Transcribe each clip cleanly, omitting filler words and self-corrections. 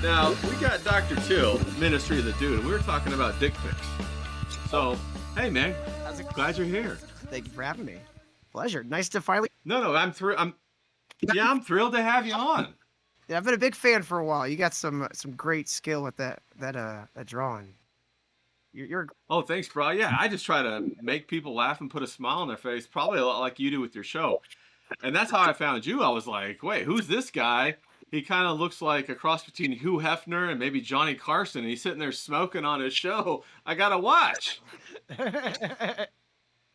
Now, we got Doctor Til, Ministry of the Dude, and we were talking about dick pics. So, hey, man, glad you're here. Thank you for having me. Pleasure. Nice to finally. No, I'm thrilled to have you on. Yeah, I've been a big fan for a while. You got some great skill with that drawing. You're. Oh, thanks, bro. Yeah, I just try to make people laugh and put a smile on their face, probably a lot like you do with your show. And that's how I found you. I was like, wait, who's this guy? He kind of looks like a cross between Hugh Hefner and maybe Johnny Carson. And he's sitting there smoking on his show. I got to watch.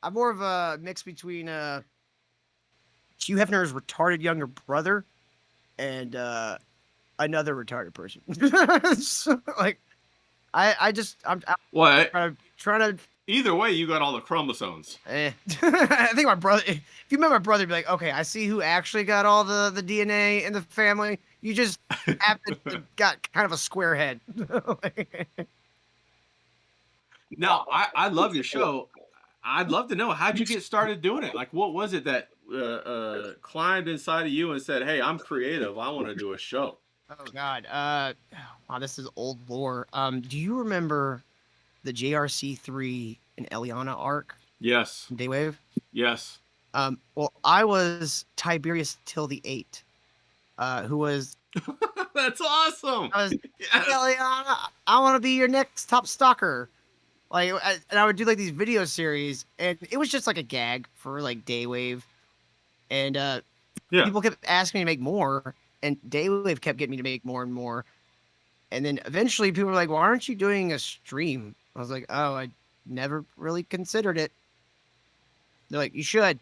I'm more of a mix between Hugh Hefner's retarded younger brother and another retarded person. So, like, I'm What? trying to. Either way, you got all the chromosomes. I think my brother. If you met my brother, you'd be like, okay, I see who actually got all the DNA in the family. You just happen to got kind of a square head. Now, I love your show. I'd love to know, how'd you get started doing it? Like, what was it that climbed inside of you and said, hey, I'm creative. I want to do a show. Oh, God. Wow, this is old lore. Do you remember the JRC3 and Eliana arc? Yes. Daywave? Yes. Well, I was Tiberius Till the 8, who was... That's awesome. I was, Yes. Eliana, I want to be your next top stalker. Like, and I would do like these video series, and it was just like a gag for like Daywave. And people kept asking me to make more, and Daywave kept getting me to make more and more. And then eventually people were like, why aren't you doing a stream? I was like, oh, I never really considered it. They're like, you should.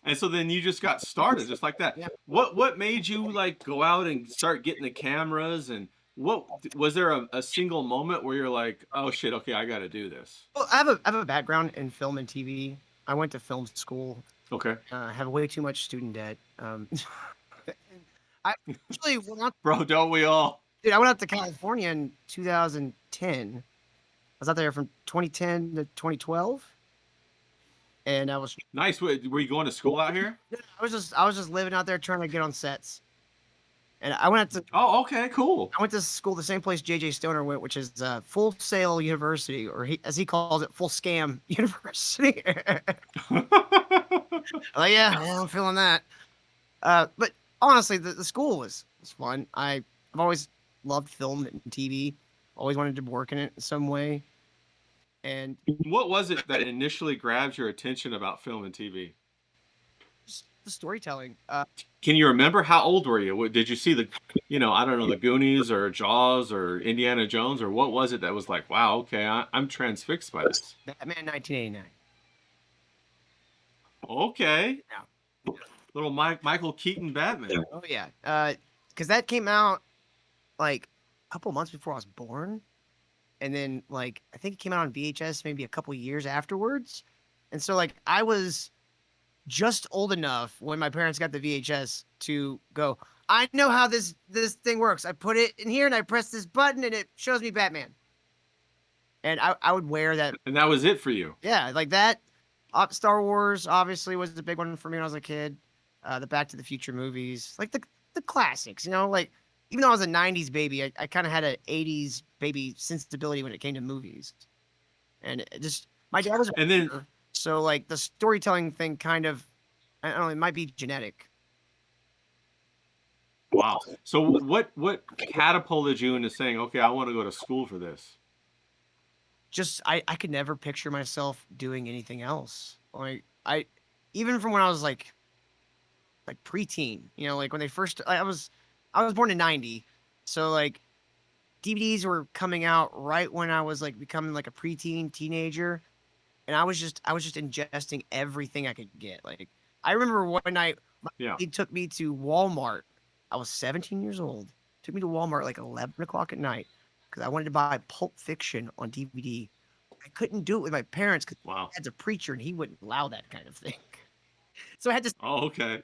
And so then you just got started just like that. Yeah. What made you like go out and start getting the cameras, and what was there a single moment where you're like, oh shit, okay, I got to do this? Well, I have a background in film and TV. I went to film school. Okay. I have way too much student debt. I actually went out, Bro, don't we all? dude, I went out to California in 2010. I was out there from 2010 to 2012. And I was Nice. Were you going to school out here? I was just living out there trying to get on sets. And I went to Oh, okay, cool. I went to school the same place JJ Stoner went, which is Full Sail University, or as he calls it, Full Scam University. I'm like, yeah, I'm feeling that. But honestly, the school was fun. I've always loved film and TV. Always wanted to work in it in some way. And What was it that initially grabbed your attention about film and TV? just the storytelling. Can you remember, how old were you? Did you see the Goonies or Jaws or Indiana Jones, or what was it that was like, wow, okay, I'm transfixed by this? Batman 1989. Okay. Yeah. Little Michael Keaton Batman. Oh yeah. Because that came out like a couple months before I was born. And then, like, I think it came out on VHS maybe a couple years afterwards. And so, like, I was just old enough when my parents got the VHS to go, I know how this thing works. I put it in here and I press this button and it shows me Batman. And I would wear that. And that was it for you. Yeah, like that. Star Wars, obviously, was the big one for me when I was a kid. The Back to the Future movies. Like, the classics, like... Even though I was a 90s baby, I kind of had an 80s baby sensibility when it came to movies. And it just, my dad was a writer, so like the storytelling thing kind of, I don't know, it might be genetic. Wow. So what catapulted you into saying, okay, I want to go to school for this? Just, I could never picture myself doing anything else. Like, even from when I was like preteen, like when they first, I was born in 90, so like DVDs were coming out right when I was like becoming like a preteen teenager, and I was just ingesting everything I could get. Like, I remember one night he took me to Walmart. I was 17 years old. Took me to Walmart like 11 o'clock at night because I wanted to buy Pulp Fiction on DVD. I couldn't do it with my parents because my dad's a preacher and he wouldn't allow that kind of thing. So I had to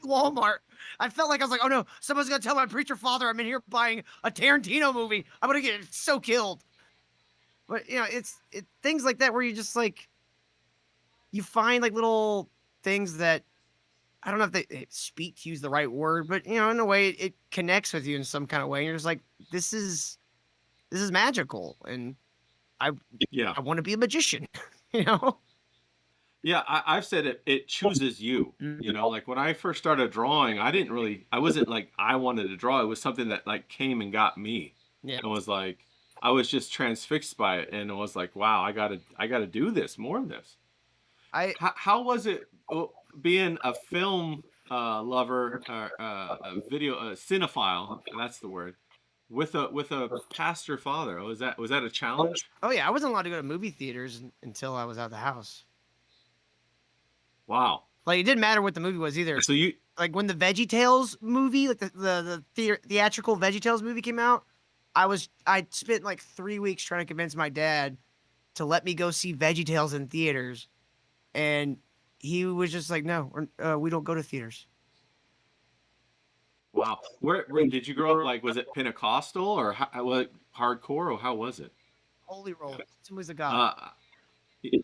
Walmart. I felt like I was like, oh no, someone's gonna tell my preacher father I'm in here buying a Tarantino movie. I'm gonna get so killed. But it's things like that where you just like you find like little things that I don't know if they speak to use the right word, but in a way it connects with you in some kind of way. And you're just like, this is this is magical, and I Yeah. I want to be a magician, you know. Yeah, I've said it chooses you. You Mm. know, like when I first started drawing, I wasn't like I wanted to draw. It was something that like came and got me. Yeah, And was like I was just transfixed by it and it was like, wow, I gotta do this, more of this. I How was it being a film lover or a video cinephile, that's the word, with a pastor father? Was that a challenge? oh yeah, I wasn't allowed to go to movie theaters until I was out of the house. Wow. Like it didn't matter what the movie was either. So you Like when the VeggieTales movie, like the theatrical VeggieTales movie came out, I spent like 3 weeks trying to convince my dad to let me go see VeggieTales in theaters, and he was just like, "No, we don't go to theaters." Wow. Where did you grow up? Like, was it Pentecostal or what, hardcore, or how was it? Holy roll, Assemblies of God. Uh, y-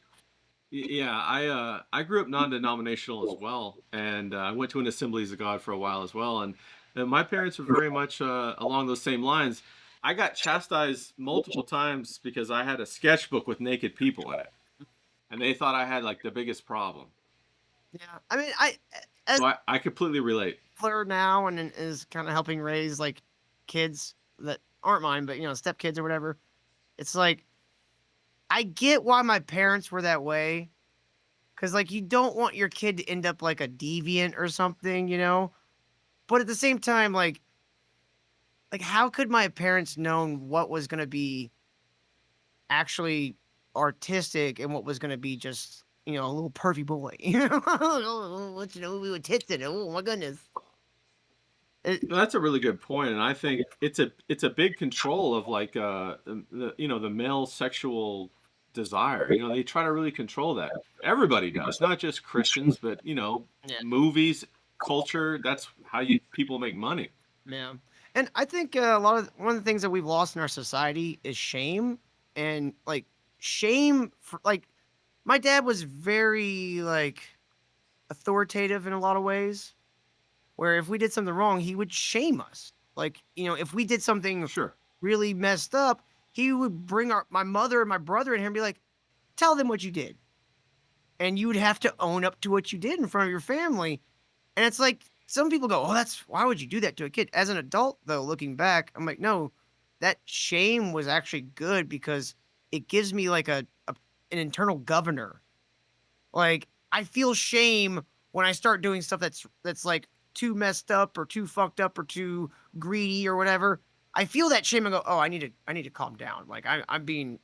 yeah, I grew up non-denominational as well, and I went to an Assemblies of God for a while as well, and my parents were very much along those same lines. I got chastised multiple times because I had a sketchbook with naked people in it, and they thought I had like the biggest problem. Yeah, I mean, I as So I completely relate. Fleur now and is kind of helping raise like kids that aren't mine, but step kids or whatever. It's like I get why my parents were that way, because like you don't want your kid to end up like a deviant or something, But at the same time, like how could my parents known what was gonna be actually artistic and what was gonna be just a little pervy boy, what movie with tits in it? Oh my goodness. No, that's a really good point, and I think it's a big control of like the male sexual desire. You know, they try to really control that. Everybody does, not just Christians, but Yeah, movies, culture. That's how people make money. yeah. And I think one of the things that we've lost in our society is shame, and like shame for like my dad was very like authoritative in a lot of ways, where if we did something wrong, he would shame us. Like, if we did something Sure. really messed up, he would bring my mother and my brother in here and be like, "Tell them what you did." And you would have to own up to what you did in front of your family. And it's like some people go, "Oh, why would you do that to a kid?" As an adult, though, looking back, I'm like, "No, that shame was actually good because it gives me like an internal governor. Like I feel shame when I start doing stuff that's like too messed up or too fucked up or too greedy or whatever. I feel that shame and go, "Oh, I need to calm down. Like I'm being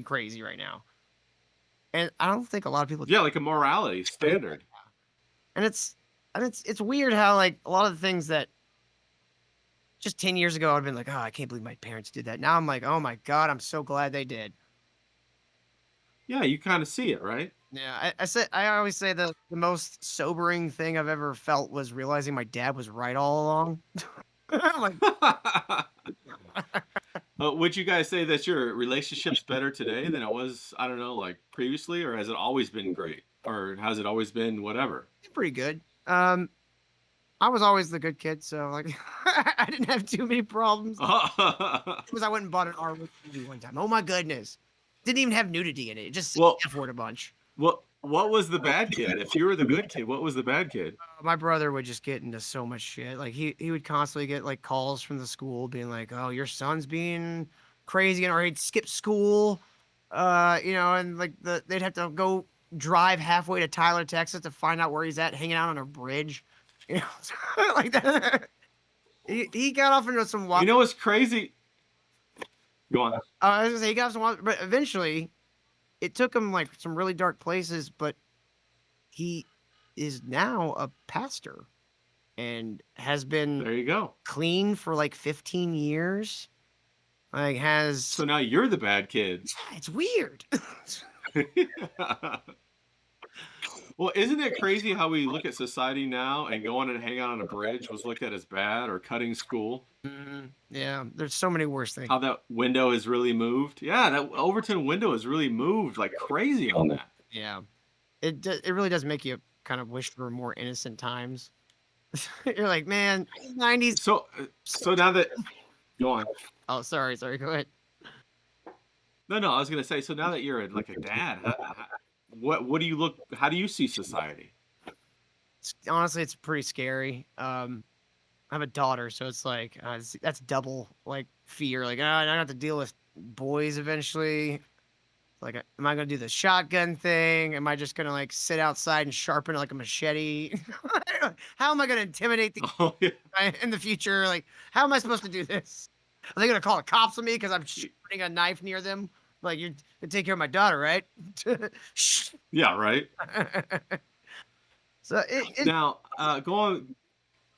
crazy right now." And I don't think a lot of people. Yeah, like a morality standard. And it's weird how like a lot of the things that just 10 years ago I'd been like, "Oh, I can't believe my parents did that." Now I'm like, "Oh my god, I'm so glad they did." Yeah, you kind of see it, right? Yeah, I always say the most sobering thing I've ever felt was realizing my dad was right all along. I'm like, Would you guys say that your relationship's better today than it was, I don't know, like previously, or has it always been great, or has it always been whatever? pretty good. I was always the good kid, so like I didn't have too many problems. Because I went and bought an R movie one time. Oh my goodness, didn't even have nudity in it. It just Well, F word a bunch. what was the bad kid? If you were the good kid, what was the bad kid? My brother would just get into so much shit. Like he would constantly get like calls from the school being like, "Oh, your son's being crazy," or he'd skip school. And like they'd have to go drive halfway to Tyler, Texas to find out where he's at, hanging out on a bridge. Like that. He got off into some wild. You know what's crazy? Go on. I was gonna say he got off some wild, but eventually it took him like some really dark places. But he is now a pastor and has been There you go. clean for like 15 years. Like So now you're the bad kid. it's weird. Well, isn't it crazy how we look at society now and going and hang out on a bridge was looked at as bad, or cutting school? Yeah, there's so many worse things. How that window is really moved. Yeah, that Overton window is really moved like crazy on that. Yeah, it really does make you kind of wish for more innocent times. You're like, man, 90s. So now that go on. Oh, sorry, go ahead. No, no, I was gonna say, so now that you're like a dad, what do you look? How do you see society? Honestly, it's pretty scary. I have a daughter, so it's like that's double like fear. Like I have to deal with boys eventually. Like, am I gonna do the shotgun thing? Am I just gonna like sit outside and sharpen it like a machete? How am I gonna intimidate the Oh yeah. in the future? Like, how am I supposed to do this? Are they gonna call the cops on me because I'm shooting a knife near them? Like, you're gonna take care of my daughter, right? Shh. Yeah, right. So Now, go on.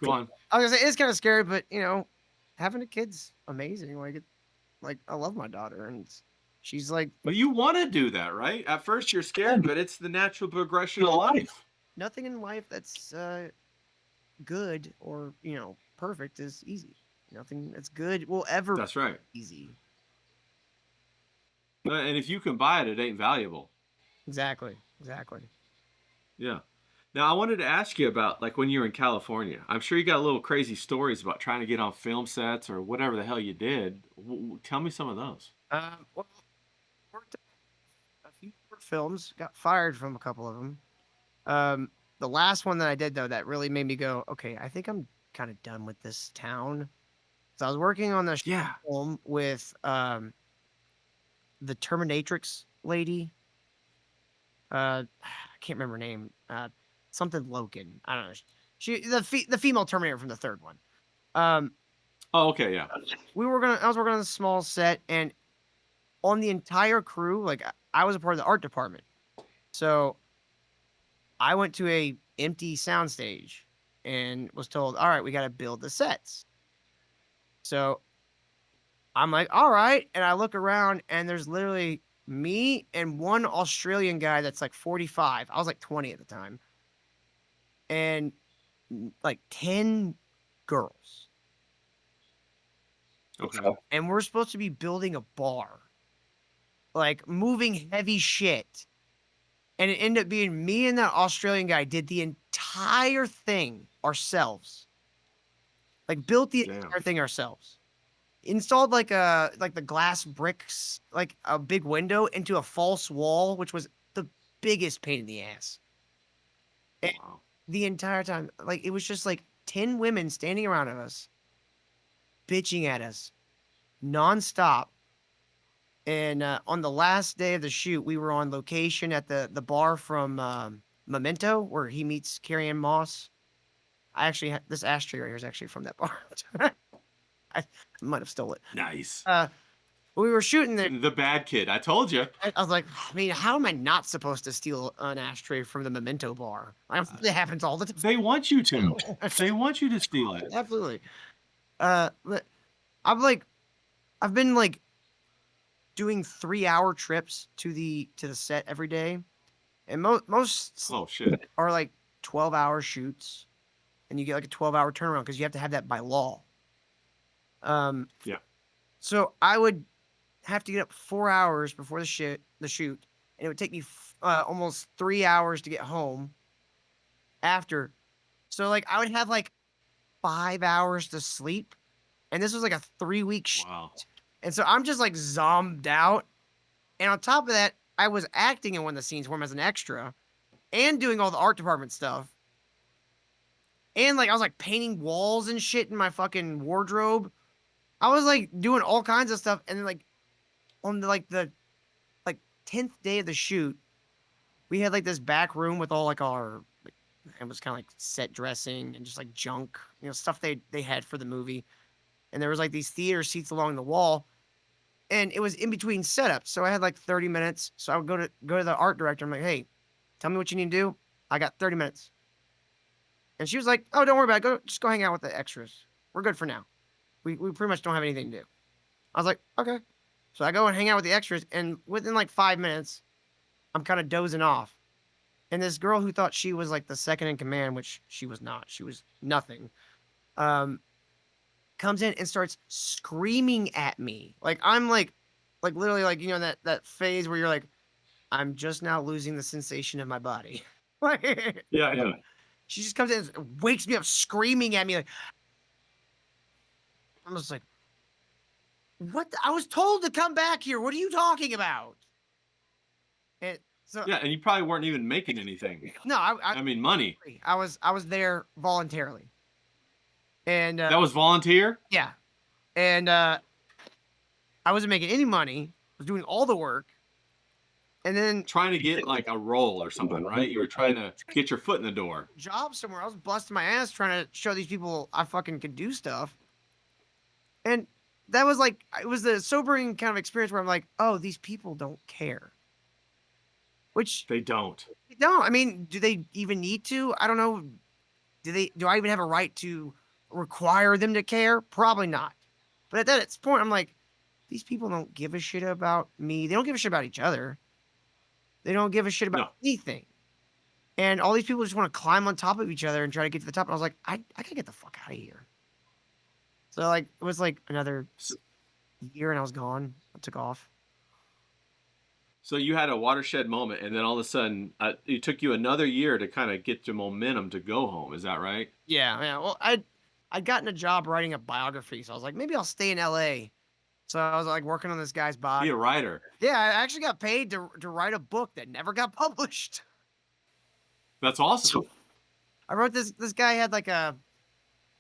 I was gonna say it's kind of scary, but having a kid's amazing. Like I love my daughter, and she's like But you want to do that, right? At first, you're scared, but it's the natural progression of life. nothing in life that's good or perfect is easy. Nothing that's good will ever That's right. be easy. And if you can buy it, it ain't valuable. Exactly. Exactly. Yeah. Now, I wanted to ask you about like when you were in California. I'm sure you got little crazy stories about trying to get on film sets or whatever the hell you did. Tell me some of those. Well, worked a few short films. Got fired from a couple of them. The last one that I did though, that really made me go, okay, I think I'm kind of done with this town. So I was working on the Yeah. film with the Terminatrix lady. I can't remember her name. Something Loken. I don't know. She the female Terminator from the third one. Um, Oh, okay. Yeah. I was working on a small set, and on the entire crew, like I was a part of the art department. So I went to a empty soundstage and was told, "All right, we got to build the sets." So I'm like, "All right," and I look around, and there's literally me and one Australian guy that's like 45. I was like 20 at the time, and like 10 girls. Okay. And we're supposed to be building a bar, like moving heavy shit. And it ended up being me and that Australian guy did the entire thing ourselves. Like built the Damn. entire thing ourselves. Installed like the glass bricks, like a big window into a false wall, which was the biggest pain in the ass. And Wow. the entire time, like it was just like 10 women standing around us, bitching at us nonstop. And on the last day of the shoot, we were on location at the bar from Memento, where he meets Carrie Ann Moss. I actually this ashtray right here is actually from that bar. I might have stole it. Nice. We were shooting there. The bad kid. I told you. I was like, I mean, how am I not supposed to steal an ashtray from the Memento bar? It happens all the time. They want you to. They want you to steal it. Absolutely. But I've been like doing 3-hour trips to the set every day, and most Oh shit. are like 12-hour shoots, and you get like a 12-hour turnaround because you have to have that by law. Yeah. So I would have to get up 4 hours before the shoot, and it would take me almost 3 hours to get home after. So like I would have like 5 hours to sleep, and this was like a 3-week shoot. Wow. And so I'm just like zombed out. And on top of that, I was acting in one of the scenes for him as an extra and doing all the art department stuff. And like I was like painting walls and shit in my fucking wardrobe. I was like doing all kinds of stuff. And then like on the 10th day of the shoot, we had like this back room with all like our it was kind of like set dressing and just like junk, stuff they had for the movie. And there was like these theater seats along the wall, and it was in between setups. So I had like 30 minutes. So I would go to the art director. I'm like, hey, tell me what you need to do. I got 30 minutes. And she was like, oh, don't worry about it. Just go hang out with the extras. We're good for now. We pretty much don't have anything to do. I was like, okay. So I go and hang out with the extras, and within like 5 minutes, I'm kind of dozing off. And this girl who thought she was like the second in command, which she was not. She was nothing. Comes in and starts screaming at me. Like I'm like literally like, that phase where you're like, I'm just now losing the sensation of my body. Yeah, yeah. She just comes in and wakes me up screaming at me like, I'm just like, what? I was told to come back here. What are you talking about? And so Yeah, and you probably weren't even making anything. no, I mean, money. I was there voluntarily, and That was volunteer? yeah, and I wasn't making any money. I was doing all the work, and then Trying to get like a role or something, right? You were trying to get your foot in the door. job somewhere. I was busting my ass trying to show these people I fucking could do stuff. And that was like, it was the sobering kind of experience where I'm like, oh, these people don't care. Which They don't. they don't. I mean, do they even need to? I don't know. Do I even have a right to require them to care? Probably not. But at that point, I'm like, these people don't give a shit about me. They don't give a shit about each other. They don't give a shit about No. anything. And all these people just want to climb on top of each other and try to get to the top. And I was like, I gotta get the fuck out of here. So like it was like another year and I was gone. I took off. So you had a watershed moment, and then all of a sudden, it took you another year to kind of get your momentum to go home. Is that right? Yeah, yeah. Well, I'd gotten a job writing a biography, so I was like, maybe I'll stay in LA. So I was like working on this guy's Be body. a writer. Yeah, I actually got paid to write a book that never got published. That's awesome. I wrote this guy had like a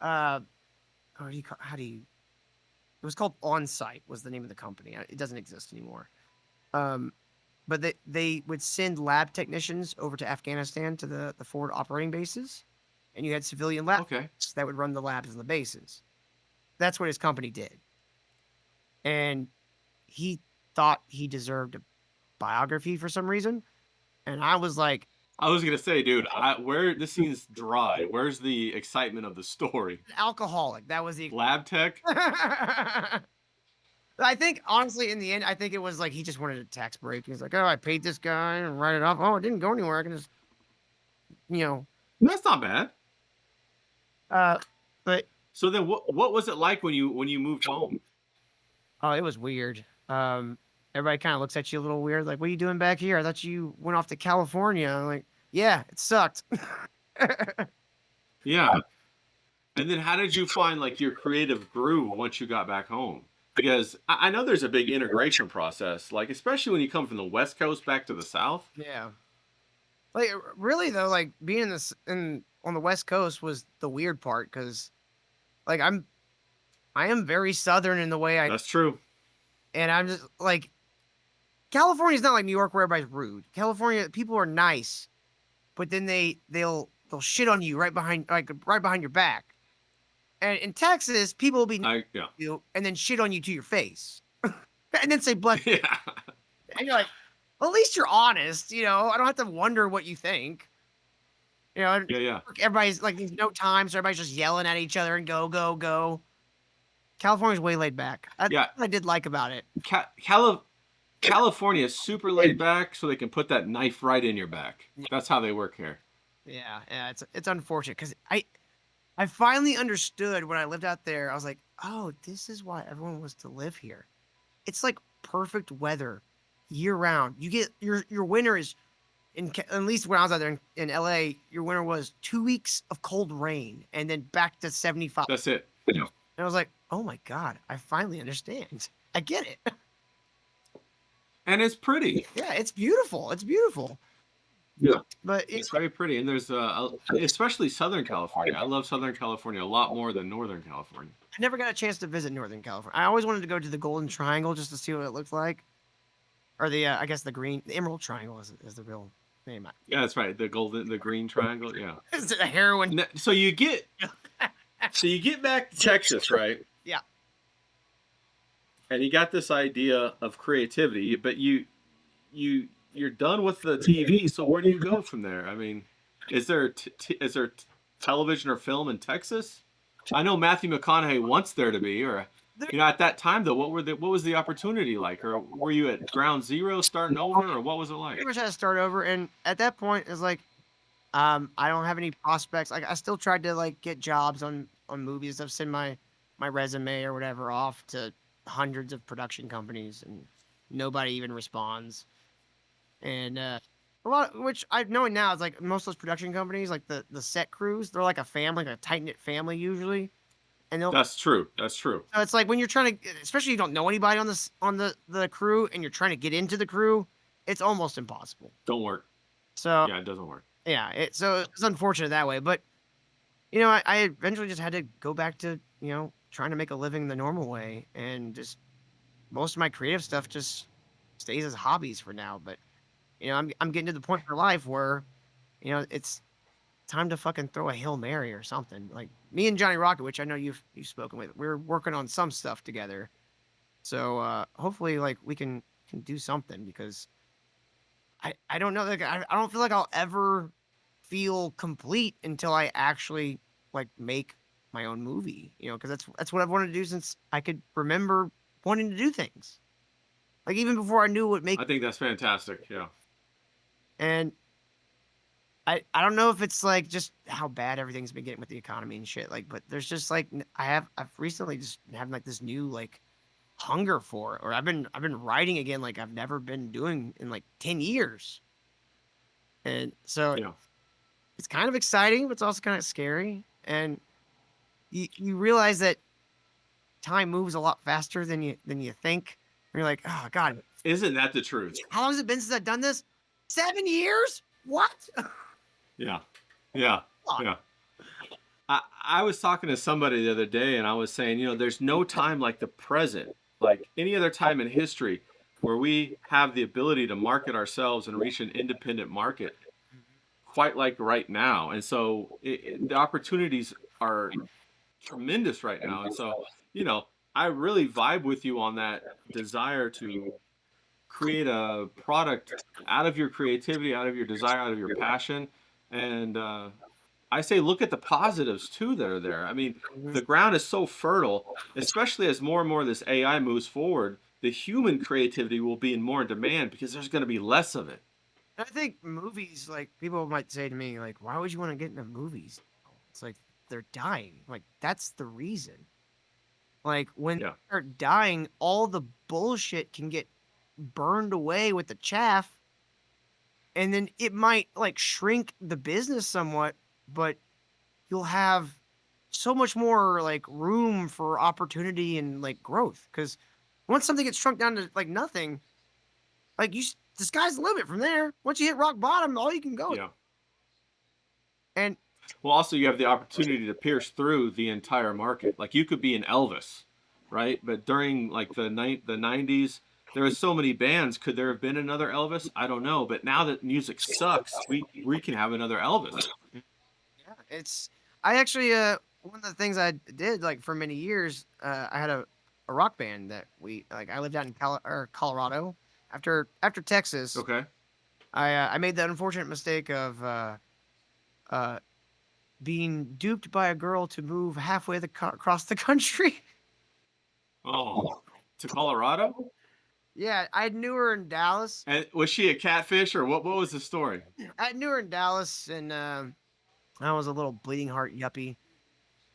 what do you call, how do you it was called On Site was the name of the company. It doesn't exist anymore. But they would send lab technicians over to Afghanistan to the forward operating bases, and you had civilian labs Okay. that would run the labs and the bases. That's what his company did. And he thought he deserved a biography for some reason. And I was like, I was gonna say, dude, where this seems dry. Where's the excitement of the story? an alcoholic. That was the Lab tech? I think honestly, in the end, I think it was like he just wanted a tax break. He's like, "Oh, I paid this guy and write it off. Oh, it didn't go anywhere. I can just, you know." That's not bad. But So then, what was it like when you moved home? oh, it was weird. Everybody kind of looks at you a little weird, like, "What are you doing back here? I thought you went off to California." I'm like, "Yeah, it sucked." Yeah. And then how did you find like your creative groove once you got back home? Because I know there's a big integration process, like especially when you come from the West Coast back to the South. Yeah. Like really though, like being in this in on the West Coast was the weird part because like I am very southern in the way I That's true. and I'm just like California's not like New York where everybody's rude. California people are nice, but then they'll shit on you right behind your back. And in Texas, people will be nice Yeah. to you and then shit on you to your face. And then say bless you. Yeah. And you're like, well, at least you're honest, you know. I don't have to wonder what you think. You know, Yeah. everybody's like there's no time, so everybody's just yelling at each other and go, go, go. California's way laid back. That's Yeah. what I did like about it. California is super laid back, so they can put that knife right in your back. That's how they work here. Yeah, it's unfortunate because I finally understood when I lived out there. I was like, oh, this is why everyone wants to live here. It's like perfect weather year round. You get your winter is at least when I was out there in LA, your winter was 2 weeks of cold rain and then back to 75. That's it. And I was like, oh my God, I finally understand. I get it. And it's pretty. Yeah, it's beautiful. It's beautiful. Yeah. But It's very pretty, and there's especially Southern California. I love Southern California a lot more than Northern California. I never got a chance to visit Northern California. I always wanted to go to the Golden Triangle just to see what it looked like. Or the I guess the Emerald Triangle is the real name. Yeah, that's right. The green triangle. Yeah. Is it a heroin? So you get back to Texas, right? Yeah. And you got this idea of creativity, but you're done with the TV. So where do you go from there? I mean, is there television or film in Texas? I know Matthew McConaughey wants there to be, or at that time though, what was the opportunity like, or were you at ground zero starting over, or what was it like? Pretty much had to start over, and at that point, it's like, I don't have any prospects. Like I still tried to like get jobs on movies. I've sent my resume or whatever off to hundreds of production companies, and nobody even responds. And a lot, which I know now is like most of those production companies, like the set crews, they're like a family, like a tight knit family usually. and they'll. That's true. That's true. So it's like when you're trying to, especially if you don't know anybody on this on the crew, and you're trying to get into the crew, it's almost impossible. Don't work. So Yeah, it doesn't work. yeah, so it's unfortunate that way. But I eventually just had to go back to trying to make a living the normal way, and just most of my creative stuff just stays as hobbies for now. But I'm getting to the point in life where it's time to fucking throw a Hail Mary or something. Like me and Johnny Rocket, which I know you've spoken with, we're working on some stuff together. So hopefully like we can do something, because I don't know, like I don't feel like I'll ever feel complete until I actually like make my own movie, because that's what I've wanted to do since I could remember wanting to do things. Like even before I knew what make I think that's fantastic. Yeah. and I don't know if it's like just how bad everything's been getting with the economy and shit. Like, but there's just like I've recently just having like this new like hunger for it, or I've been writing again like I've never been doing in like 10 years. And so Yeah. it's kind of exciting, but it's also kind of scary. And you realize that time moves a lot faster than you think. And you're like, oh God, Isn't that the truth? how long has it been since I've done this? 7 years? What? Yeah. Yeah. Fuck. Yeah. I was talking to somebody the other day, and I was saying, there's no time like the present, like any other time in history, where we have the ability to market ourselves and reach an independent market quite like right now. And so the opportunities are tremendous right now. And so, I really vibe with you on that desire to create a product out of your creativity, out of your desire, out of your passion. And I say look at the positives too that are there. I mean, the ground is so fertile, especially as more and more of this AI moves forward. The human creativity will be in more demand because there's going to be less of it. I think movies, like people might say to me, like, why would you want to get into movies? It's like they're dying. Like that's the reason. Like when Yeah. they're dying, all the bullshit can get burned away with the chaff, and then it might like shrink the business somewhat, but you'll have so much more like room for opportunity and like growth. Because once something gets shrunk down to like nothing, like the sky's the limit from there. Once you hit rock bottom, all you can go. Yeah. And Well, also you have the opportunity to pierce through the entire market. Like you could be an Elvis, right? But during like the 90s, there was so many bands. Could there have been another Elvis? I don't know. But now that music sucks, we can have another Elvis. yeah, I actually one of the things I did like for many years, I had a rock band that I lived out in Colorado. After Texas, Okay. I made the unfortunate mistake of being duped by a girl to move halfway across the country. Oh, to Colorado? Yeah, I knew her in Dallas. And was she a catfish or what? What was the story? I knew her in Dallas, and I was a little bleeding heart yuppie,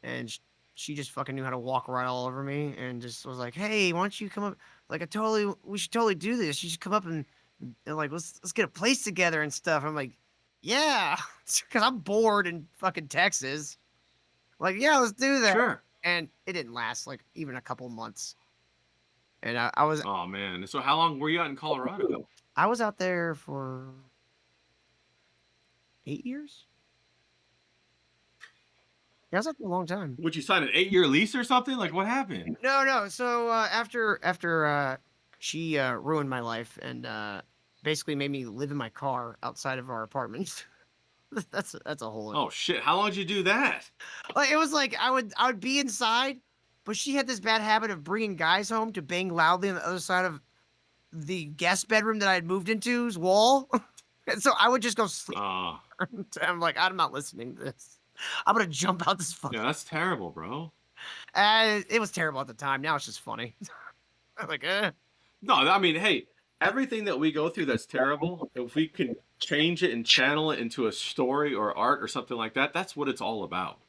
and she just fucking knew how to walk right all over me, and just was like, "Hey, why don't you come up? Like, we should totally do this. You should come up and like let's get a place together and stuff." I'm like, "Yeah," because I'm bored in fucking Texas. Like, yeah, let's do that. Sure. And it didn't last like even a couple months. And I was Oh man. So how long were you out in Colorado? out there for 8 years. Yeah, I was out there a long time. Would you sign an 8-year lease or something? Like what happened? No. So after she ruined my life and basically made me live in my car outside of our apartment. that's a whole. Oh shit! How long did you do that? Like it was like I would be inside, but she had this bad habit of bringing guys home to bang loudly on the other side of the guest bedroom that I had moved into's wall. And so I would just go sleep. I'm like, I'm not listening to this. I'm gonna jump out this fucking. Yeah, that's terrible, bro. It was terrible at the time. Now it's just funny. I'm like, No, I mean, hey, everything that we go through that's terrible, if we can change it and channel it into a story or art or something like that, that's what it's all about.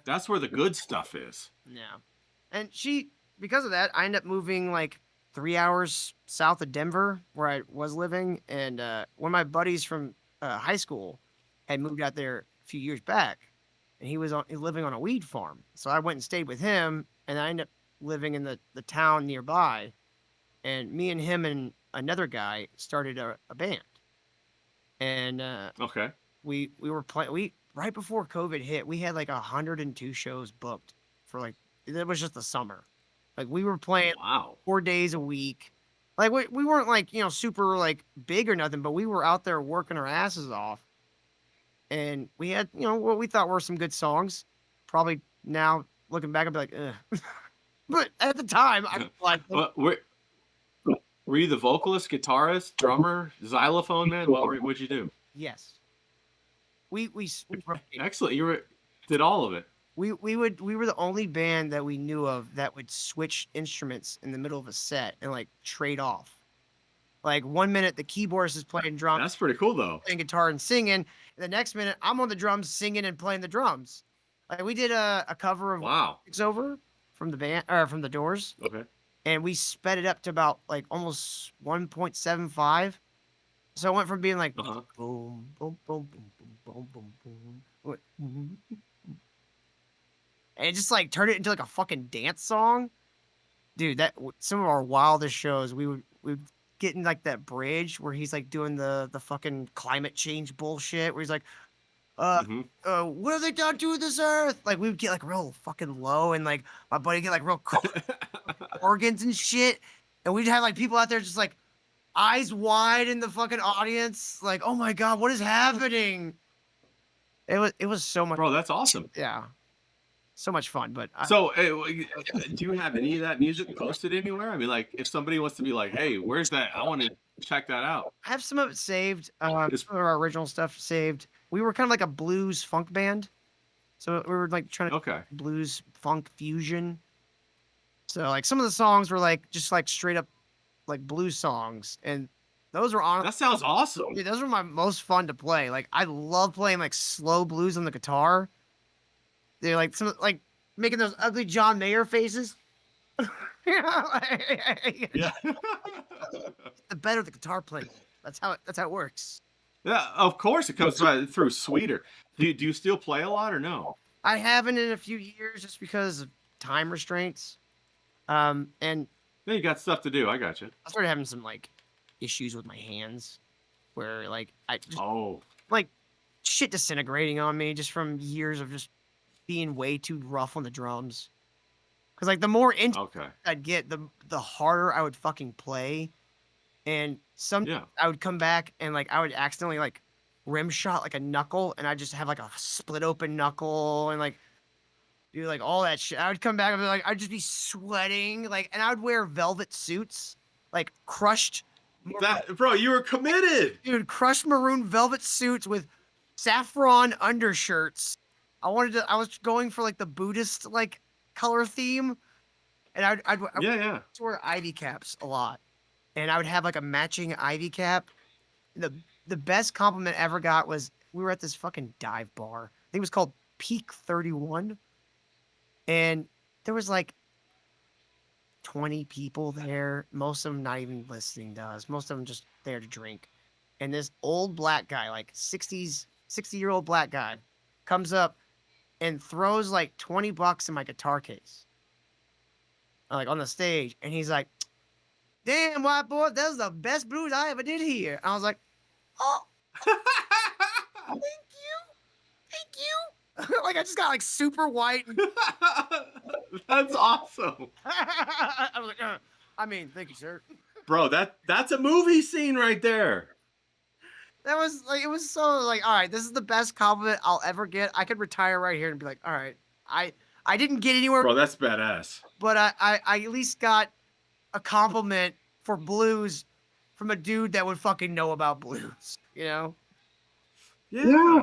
That's where the good stuff is. Yeah. And because of that, I ended up moving like 3 hours south of Denver where I was living. And one of my buddies from high school had moved out there a few years back. and he was living on a weed farm. So I went and stayed with him, and I ended up living in the town nearby. And me and him and another guy started a band, and Okay. we were playing. We right before COVID hit, we had like 102 shows booked for like it was just the summer. Like we were playing Wow. 4 days a week. Like we weren't like super like big or nothing, but we were out there working our asses off, and we had what we thought were some good songs. Probably now looking back, I'd be like, ugh. But at the time, I was like, Were you the vocalist, guitarist, drummer, xylophone man? What'd you do? yes, we rotated. Excellent. Did all of it. We were the only band that we knew of that would switch instruments in the middle of a set and like trade off. Like 1 minute the keyboardist is playing drums, That's pretty cool though. playing guitar and singing, and the next minute I'm on the drums singing and playing the drums. Like we did a cover of Wow. It's Over from the band or from the Doors, Okay. and we sped it up to about like almost 1.75. So it went from being like Uh-huh. boom boom boom boom boom boom boom boom, and it just like turned it into like a fucking dance song. Dude, some of our wildest shows, we would get in like that bridge where he's like doing the fucking climate change bullshit, where he's like, hmm what have they done to this earth? Like we would get like real fucking low, and like my buddy get like real organs and shit, and we'd have like people out there just like eyes wide in the fucking audience, like, oh my god, what is happening? It was so much, Bro, that's awesome. yeah, so much fun. But So, do you have any of that music posted anywhere? I mean, like, if somebody wants to be like, "Hey, where's that? I want to check that out." I have some of it saved. It's- Some of our original stuff saved. We were kind of like a blues funk band, so we were like trying to Okay. blues funk fusion. So like some of the songs were like just like straight up like blues songs, and those were on. That sounds awesome. Dude, those were my most fun to play. Like I love playing like slow blues on the guitar. They're like like making those ugly John Mayer faces. Yeah. The better the guitar playing. That's how it works. Yeah, of course it comes through sweeter. Do you still play a lot or no? I haven't in a few years just because of time restraints. And Yeah, you got stuff to do. I got you. I started having some like issues with my hands where like I just Oh, like shit disintegrating on me just from years of just being way too rough on the drums. Cause like the more into okay. I'd get, the harder I would fucking play. And Yeah. I would come back and like I would accidentally like rim shot like a knuckle, and I just have like a split open knuckle and like do like all that shit. I would come back and be like I'd just be sweating like, and I would wear velvet suits, like crushed Bro, you were committed. crushed maroon velvet suits with saffron undershirts. I was going for like the Buddhist like color theme, and I would Yeah. wear ivy caps a lot, and I would have like a matching ivy cap. The best compliment I ever got was we were at this fucking dive bar. I think it was called Peak 31, and there was like 20 people there. Most of them not even listening to us. Most of them just there to drink. And this old black guy, like 60-year-old black guy, comes up and throws like $20 in my guitar case, like on the stage, and he's like, "Damn, white boy, that was the best blues I ever did here." And I was like, "Oh, thank you." Like I just got like super white. And That's awesome. I was like, I mean, thank you, sir. Bro, that's a movie scene right there. That was like, it was so like, all right, this is the best compliment I'll ever get. I could retire right here and be like, all right, I didn't get anywhere, Bro, that's badass. but I at least got a compliment for blues from a dude that would fucking know about blues, you know? Yeah.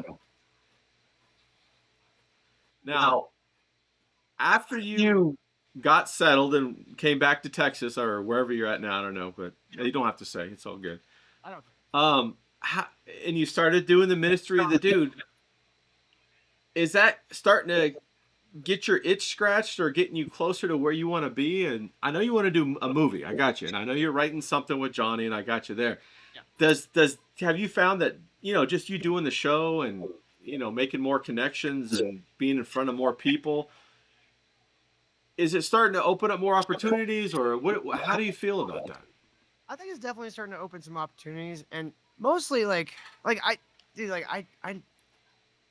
Now, after you got settled and came back to Texas or wherever you're at now, I don't know, but you don't have to say. It's all good. I don't. And you started doing the ministry of the dude. Is that starting to get your itch scratched or getting you closer to where you want to be? And I know you want to do a movie. I got you. And I know you're writing something with Johnny, and I got you there. Yeah. Have you found that, just you doing the show and making more connections and being in front of more people. Is it starting to open up more opportunities, or how do you feel about that? I think it's definitely starting to open some opportunities, and mostly like I, dude, like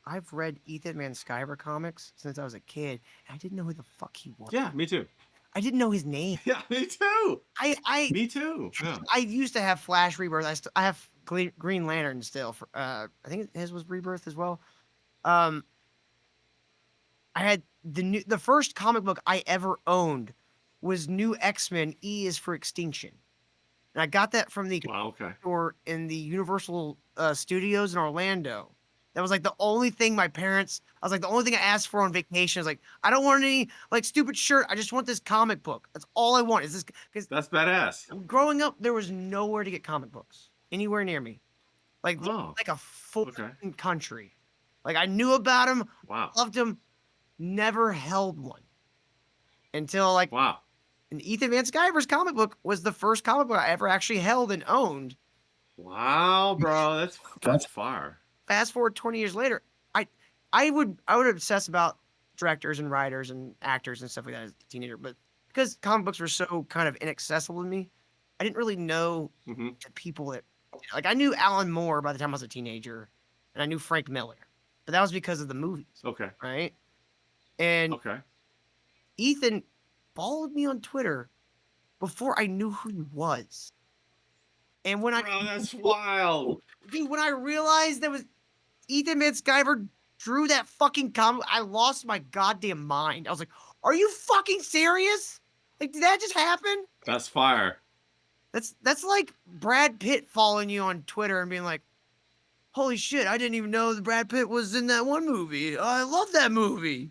I've read Ethan Van Sciver comics since I was a kid, and I didn't know who the fuck he was. Yeah, me too. I didn't know his name. Yeah, me too. I Me too. Yeah. I used to have Flash Rebirth. I have Green Lantern still. For I think his was Rebirth as well. Um, I had the first comic book I ever owned was New X-Men. E is for Extinction, and I got that from the Wow. Okay. store in the Universal Studios in Orlando. That was like the only thing my parents. I was like the only thing I asked for on vacation. I was like, I don't want any like stupid shirt. I just want this comic book. That's all I want. Is this because That's badass. growing up there was nowhere to get comic books anywhere near me. Like Oh. like a full Okay. country. Like I knew about them, Wow. loved them, never held one until like Wow. an Ethan Van Sciver's comic book was the first comic book I ever actually held and owned. Wow, bro. That's fire. Fast forward 20 years later, I would obsess about directors and writers and actors and stuff like that as a teenager, but because comic books were so kind of inaccessible to me, I didn't really know Hmm. the people that like I knew Alan Moore by the time I was a teenager, and I knew Frank Miller, but that was because of the movies, Okay. right? And Okay. Ethan followed me on Twitter before I knew who he was. And when Bro, that's wild. when I realized that was Ethan Van Sciver drew that fucking comic, I lost my goddamn mind. I was like, "Are you fucking serious? Like, did that just happen?" That's fire. That's like Brad Pitt following you on Twitter and being like, "Holy shit, I didn't even know that Brad Pitt was in that one movie. I love that movie."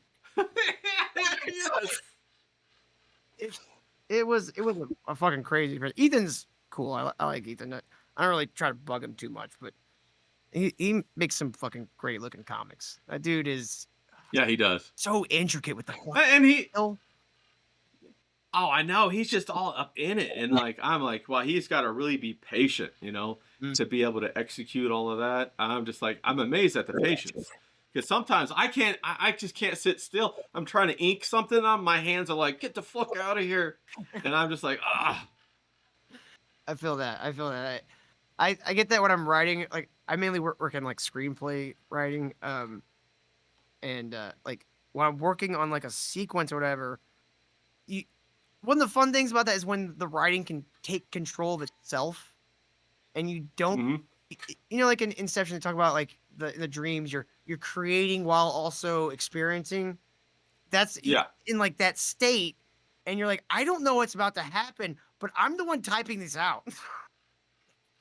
Yes. It was a fucking crazy. Ethan's cool. I like Ethan. I don't really try to bug him too much, but he makes some fucking great looking comics. That dude is Yeah, he does. so intricate with the And he, oh I know, he's just all up in it. And like, I'm like, well, he's got to really be patient, to be able to execute all of that. I'm just like, I'm amazed at the patience. Because sometimes I just can't sit still. I'm trying to ink something on my hands are like, get the fuck out of here. And I'm just like, ah. I feel that. I get that when I'm writing. Like I mainly work in like screenplay writing. And like when I'm working on like a sequence or whatever, one of the fun things about that is when the writing can take control of itself, and you don't, like in Inception, they talk about like the dreams you're creating while also experiencing. That's in like that state, and you're like, I don't know what's about to happen, but I'm the one typing this out.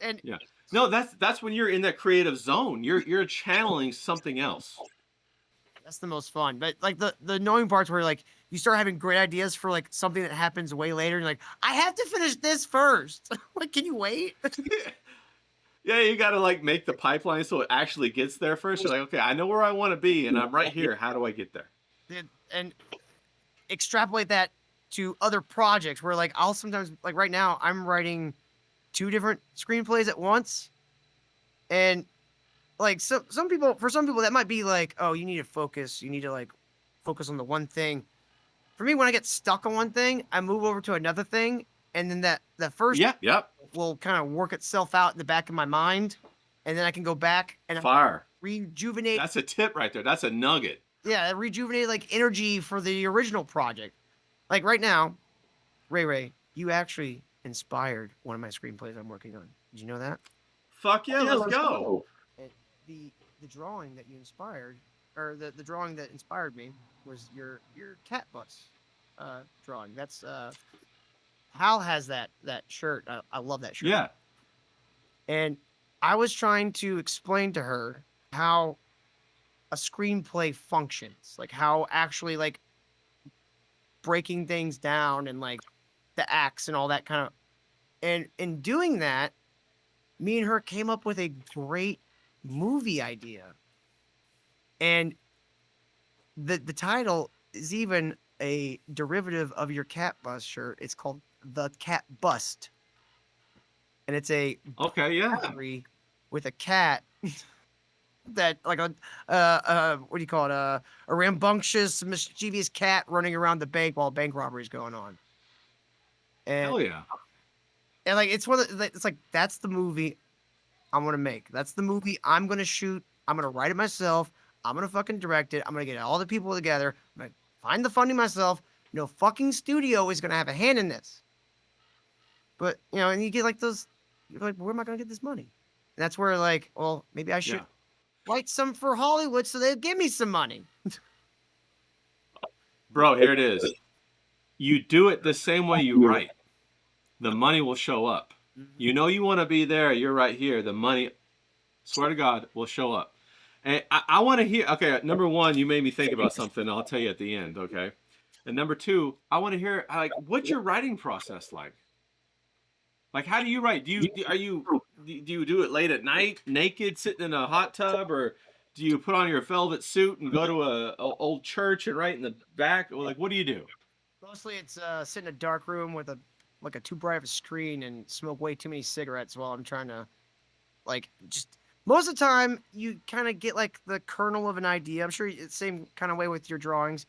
And Yeah. No, that's when you're in that creative zone. You're channeling something else. that's the most fun. But like the annoying parts where like you start having great ideas for like something that happens way later, and you're like, I have to finish this first. Like, can you wait? Yeah, you got to like make the pipeline so it actually gets there first. You're like, okay, I know where I want to be, and I'm right here. How do I get there? And extrapolate that to other projects where like I'll sometimes like right now I'm writing 2 different screenplays at once, and like some people that might be like, oh, you need to focus, you need to like focus on the one thing. For me, when I get stuck on one thing, I move over to another thing, and then that first will kind of work itself out in the back of my mind, and then I can go back and fire rejuvenate. That's a tip right there. That's a nugget. Yeah, rejuvenate like energy for the original project. Like right now, Ray, you actually inspired one of my screenplays I'm working on. Did you know that? Fuck yeah, let's go. And the drawing that you inspired, or the drawing that inspired me, was your cat bus drawing. That's Hal has that shirt. I love that shirt. Yeah. And I was trying to explain to her how a screenplay functions, like how actually like breaking things down and like the acts and all that kind of. And in doing that, me and her came up with a great movie idea. And the title is even a derivative of your cat bus shirt. It's called The Cat Bust. And it's a okay, yeah, with a cat that like a what do you call it, a rambunctious, mischievous cat running around the bank while bank robbery is going on. And Hell yeah. like it's one of the, it's like that's the movie I'm gonna make. That's the movie I'm gonna shoot. I'm gonna write it myself. I'm gonna fucking direct it. I'm gonna get all the people together. I'm gonna find the funding myself. No fucking studio is gonna have a hand in this. But and you get like those, you're like, where am I gonna get this money? And that's where like, well, maybe I should Yeah. write some for Hollywood so they give me some money. Bro, here it is. You do it the same way you write. The money will show up. You know you want to be there. You're right here. The money, swear to God, will show up. And I want to hear. Okay, number one, you made me think about something. I'll tell you at the end. Okay. And number two, I want to hear like what's your writing process like? Like, how do you write? Do you do it late at night, naked, sitting in a hot tub, or do you put on your velvet suit and go to a old church and write in the back? Or like, what do you do? Mostly it's sit in a dark room with a like a too bright of a screen and smoke way too many cigarettes while I'm trying to like just most of the time you kind of get like the kernel of an idea. I'm sure it's the same kind of way with your drawings.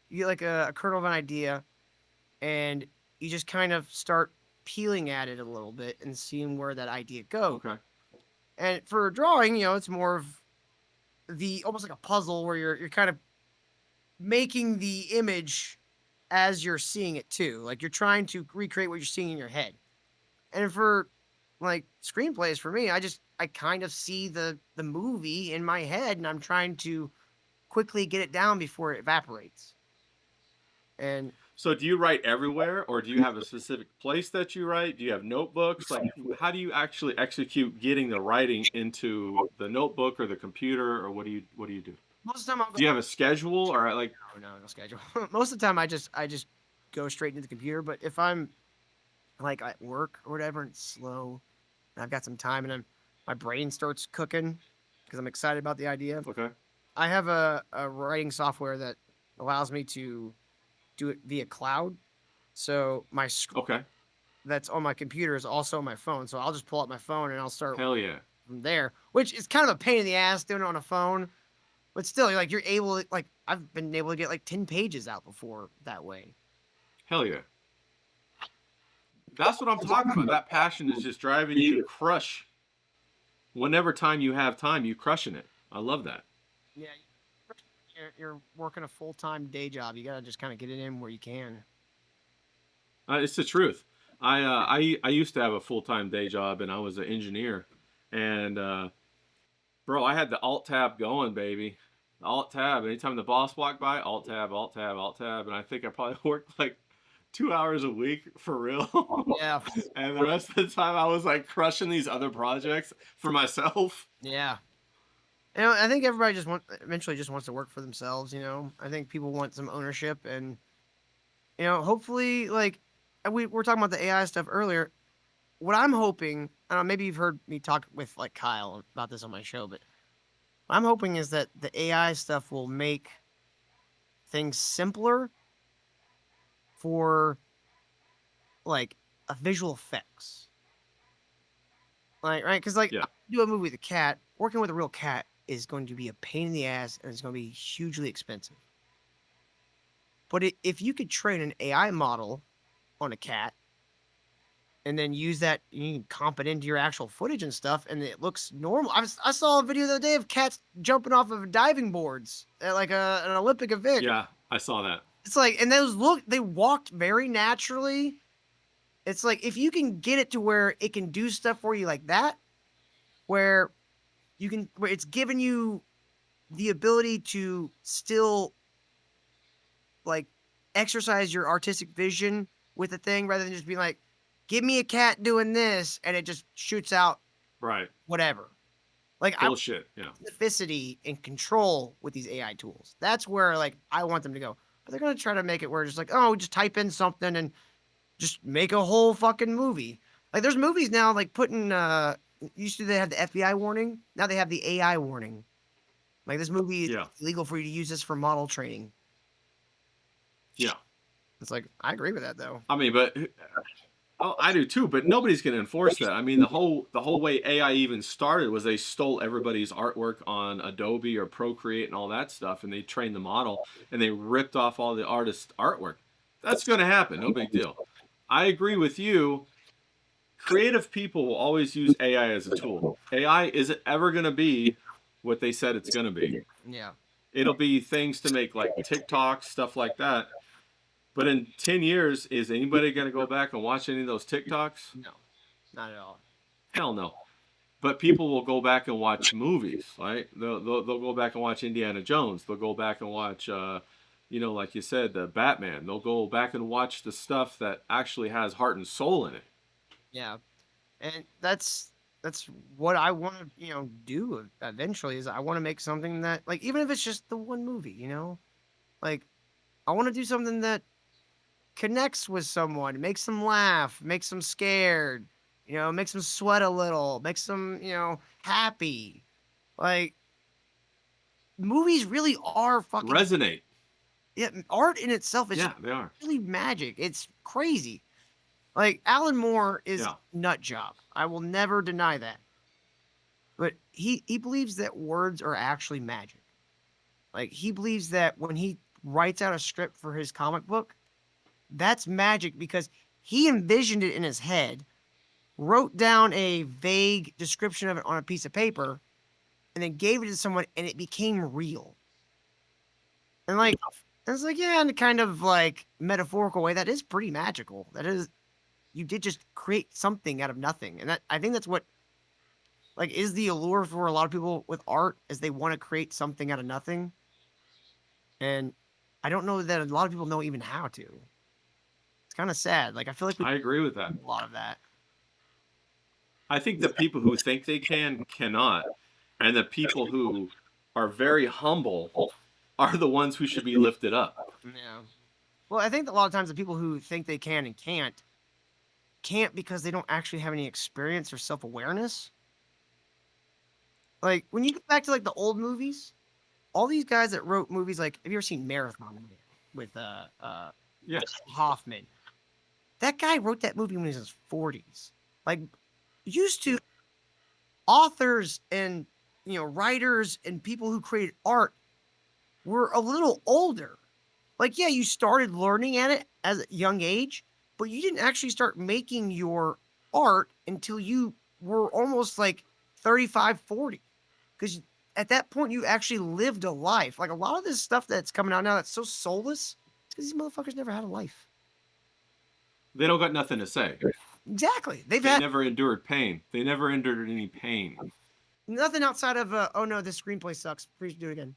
You get like a kernel of an idea and you just kind of start peeling at it a little bit and seeing where that idea goes. Okay. And for drawing, it's more of the almost like a puzzle where you're kind of making the image as you're seeing it too. Like you're trying to recreate what you're seeing in your head. And for like screenplays for me, I kind of see the movie in my head and I'm trying to quickly get it down before it evaporates. And So do you write everywhere, or do you have a specific place that you write? Do you have notebooks? Like, how do you actually execute getting the writing into the notebook or the computer, or what do you do? most of the time I'll go, Do you have a schedule, or like, no schedule. Most of the time I just go straight into the computer. But if I'm like at work or whatever and it's slow and I've got some time and my brain starts cooking because I'm excited about the idea. okay, I have a writing software that allows me to do it via cloud. So my script okay, that's on my computer is also on my phone. So I'll just pull up my phone and I'll start hell yeah, from there, which is kind of a pain in the ass doing it on a phone. But still, like you're able to, like I've been able to get like 10 pages out before that way. hell yeah. That's what I'm talking about. That passion is just driving you to crush. Whenever time you have time, you crushing it. I love that. Yeah, you're working a full-time day job. You gotta just kind of get it in where you can. It's the truth. I used to have a full time day job, and I was an engineer, and bro, I had the alt tab going, baby. The alt tab. Anytime the boss walked by, alt tab, alt tab, alt tab, and I think I probably worked like 2 hours a week for real. Yeah, And the rest of the time, I was like crushing these other projects for myself. yeah. I think everybody eventually just wants to work for themselves. I think people want some ownership, and hopefully, like we were talking about the AI stuff earlier. What I'm hoping, I don't know, maybe you've heard me talk with like Kyle about this on my show, but what I'm hoping is that the AI stuff will make things simpler for like a visual effects. Like, right? Because like Yeah. do a movie with a cat, working with a real cat is going to be a pain in the ass and it's going to be hugely expensive. But if you could train an AI model on a cat and then use that, you can comp it into your actual footage and stuff, and it looks normal. I saw a video the other day of cats jumping off of diving boards at like an Olympic event. Yeah, I saw that. It's like, and they walked very naturally. It's like if you can get it to where it can do stuff for you like that, where it's giving you the ability to still like exercise your artistic vision with the thing rather than just being like, give me a cat doing this and it just shoots out Right. whatever. Like Bullshit. Yeah. specificity and control with these AI tools. That's where like I want them to go. But they're gonna try to make it where it's just like, oh, just type in something and just make a whole fucking movie. Like there's movies now like putting used to they have the FBI warning, now they have the AI warning. Like this movie is illegal for you to use this for model training. Yeah. It's like I agree with that though. I mean, but Oh, I do too, but nobody's going to enforce that. I mean, the whole way AI even started was they stole everybody's artwork on Adobe or Procreate and all that stuff, and they trained the model and they ripped off all the artist's artwork. That's going to happen. No big deal. I agree with you. Creative people will always use AI as a tool. AI isn't ever going to be what they said it's going to be. Yeah. It'll be things to make like TikTok, stuff like that. But in 10 years, is anybody going to go back and watch any of those TikToks? No, not at all. Hell no. But people will go back and watch movies, right? They'll go back and watch Indiana Jones. They'll go back and watch, like you said, the Batman. They'll go back and watch the stuff that actually has heart and soul in it. Yeah, and that's what I want to do eventually. Is I want to make something that, like, even if it's just the one movie, like I want to do something that connects with someone, makes them laugh, makes them scared, makes them sweat a little, makes them happy. Like, movies really are fucking Resonate. yeah. Art in itself is Yeah, they are. really magic. It's crazy. Like, Alan Moore is Yeah. nut job. I will never deny that. But he believes that words are actually magic. Like, he believes that when he writes out a script for his comic book, that's magic because he envisioned it in his head, wrote down a vague description of it on a piece of paper, and then gave it to someone, and it became real. And like, it's like, yeah, in a kind of like metaphorical way, that is pretty magical. That is, you did just create something out of nothing. And that, I think that's what like is the allure for a lot of people with art, is they want to create something out of nothing. And I don't know that a lot of people know even how to. It's kind of sad. Like, I feel like we I agree with that. do a lot of that. I think the people who think they cannot. And the people who are very humble are the ones who should be lifted up. Yeah. Well, I think a lot of times the people who think they can and can't because they don't actually have any experience or self-awareness. Like, when you go back to like the old movies, all these guys that wrote movies, like, have you ever seen Marathon Man with Yes. Hoffman? That guy wrote that movie when he was in his 40s. Like, used to authors and writers and people who created art were a little older. Like, yeah, you started learning at it at a young age, but you didn't actually start making your art until you were almost like 35, 40. Because at that point, you actually lived a life. Like, a lot of this stuff that's coming out now that's so soulless, it's because these motherfuckers never had a life. They don't got nothing to say. Exactly. They've They had never endured pain. They never endured any pain. nothing outside of, oh no, this screenplay sucks. Please do it again.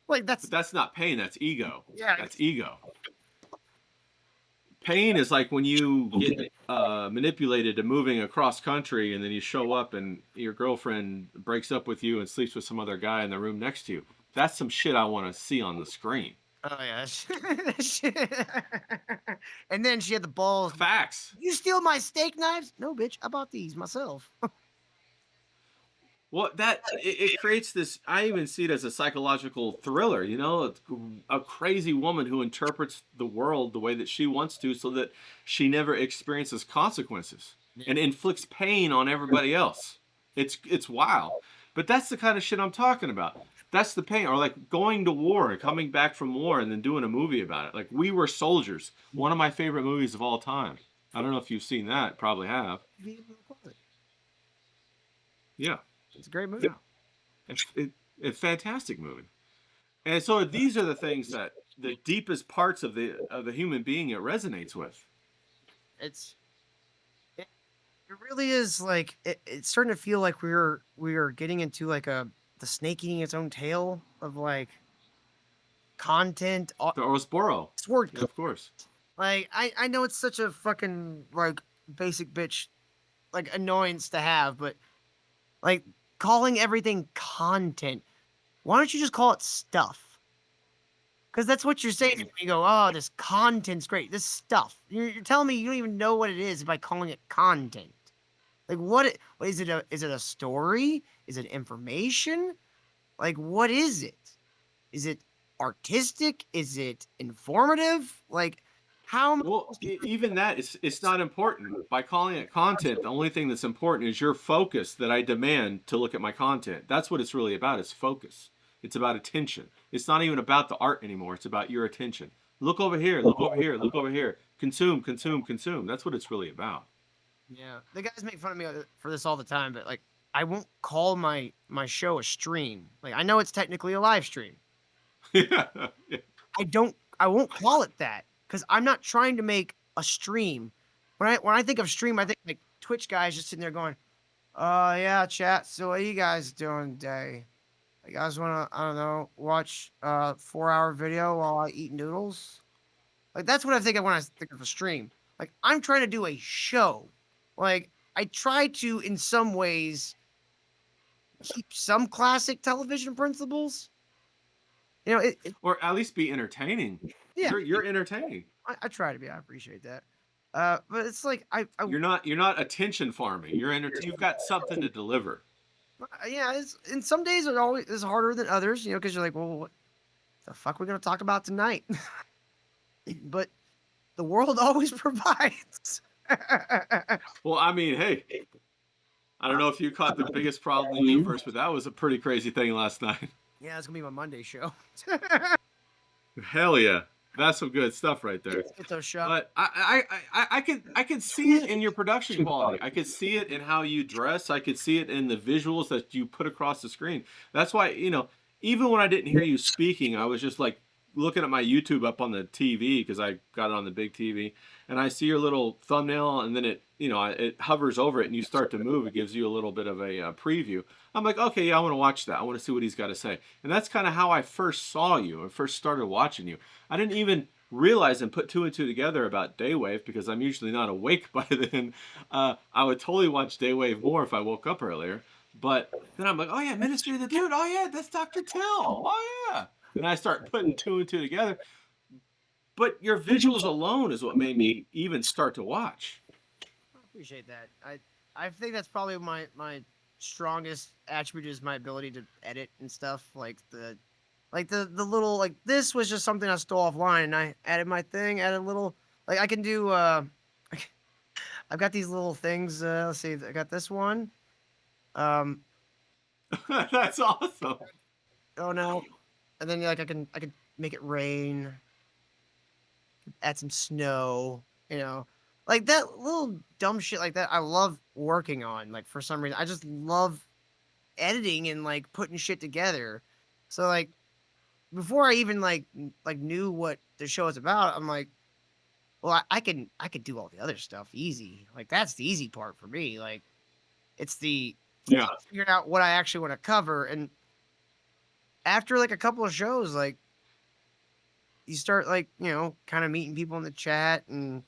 Like, But that's not pain, that's ego. Yeah. That's ego. Pain is like when you get manipulated to moving across country and then you show up and your girlfriend breaks up with you and sleeps with some other guy in the room next to you. That's some shit I want to see on the screen. Oh yeah. And then she had the balls. Facts. You steal my steak knives? No, bitch. I bought these myself. Well, it creates this. I even see it as a psychological thriller. It's a crazy woman who interprets the world the way that she wants to, so that she never experiences consequences and inflicts pain on everybody else. It's wild, but that's the kind of shit I'm talking about. That's the pain, or like going to war and coming back from war and then doing a movie about it. Like We Were Soldiers, one of my favorite movies of all time. I don't know if you've seen that. Probably have. Yeah. It's a great movie. It's a fantastic movie. And so these are the things that the deepest parts of the human being it resonates with. It really is like it's starting to feel like we're getting into like the snake eating its own tail of like content. The Orosboro. It's word. Of course. Like, I know it's such a fucking like basic bitch like annoyance to have, but like calling everything content, why don't you just call it stuff? Because that's what you're saying when you go, oh, this content's great. This stuff. You're telling me you don't even know what it is by calling it content. Like, what is it? Is it a story? Is it information? Like, what is it? Is it artistic? Is it informative? Like, How am I Well, supposed to even that, it's not important. By calling it content, the only thing that's important is your focus that I demand to look at my content. That's what it's really about, is focus. It's about attention. It's not even about the art anymore. It's about your attention. Look over here, look over here, look over here. Consume, consume, consume. That's what it's really about. Yeah, the guys make fun of me for this all the time, but like I won't call my show a stream. Like I know it's technically a live stream. Yeah. I won't call it that because I'm not trying to make a stream. When I think of stream, I think like Twitch guys just sitting there going, yeah, chat. So what are you guys doing today? You guys wanna, I don't know, watch a 4-hour video while I eat noodles? Like that's what I think of when I think of a stream. Like I'm trying to do a show. Like I try to in some ways keep some classic television principles. You know, Or at least be entertaining. yeah, You're entertaining. I try to be. I appreciate that. But it's like You're not attention farming. You've got something to deliver. yeah, it's and some days it always is harder than others, you know, because you're like, well, what the fuck we gonna talk about tonight? But the world always provides. Well, I mean, hey, I don't know if you caught the biggest problem in the universe, but that was a pretty crazy thing last night. Yeah, it's gonna be my Monday show. Hell yeah, that's some good stuff right there. It's a show. But I can see it in your production quality. I could see it in how you dress. I could see it in the visuals that you put across the screen. That's why, even when I didn't hear you speaking, I was just like looking at my YouTube up on the TV because I got it on the big TV, and I see your little thumbnail, and then it hovers over it, and you start to move. It gives you a little bit of a preview. I'm like, okay, yeah, I want to watch that. I want to see what he's got to say. And that's kind of how I first saw you. I first started watching you. I didn't even realize and put two and two together about Daywave because I'm usually not awake by then. I would totally watch Daywave more if I woke up earlier. But then I'm like, oh yeah, Ministry of the Dude. Oh yeah, that's Doctor Til. Oh yeah. And I start putting two and two together. But your visuals alone is what made me even start to watch. I appreciate that. I think that's probably my strongest attribute is my ability to edit and stuff. Like the little like this was just something I stole offline and I added my thing, added a little like I can do I've got these little things, let's see, I got this one. That's awesome. Oh no. And then like I can make it rain, add some snow, you know. Like that little dumb shit like that I love working on. Like for some reason I just love editing and like putting shit together. So like before I even like knew what the show was about, I'm like, well, I could do all the other stuff easy. Like that's the easy part for me. Like it's the Yeah. figuring out what I actually want to cover. And after like a couple of shows, like you start like, you know, kind of meeting people in the chat and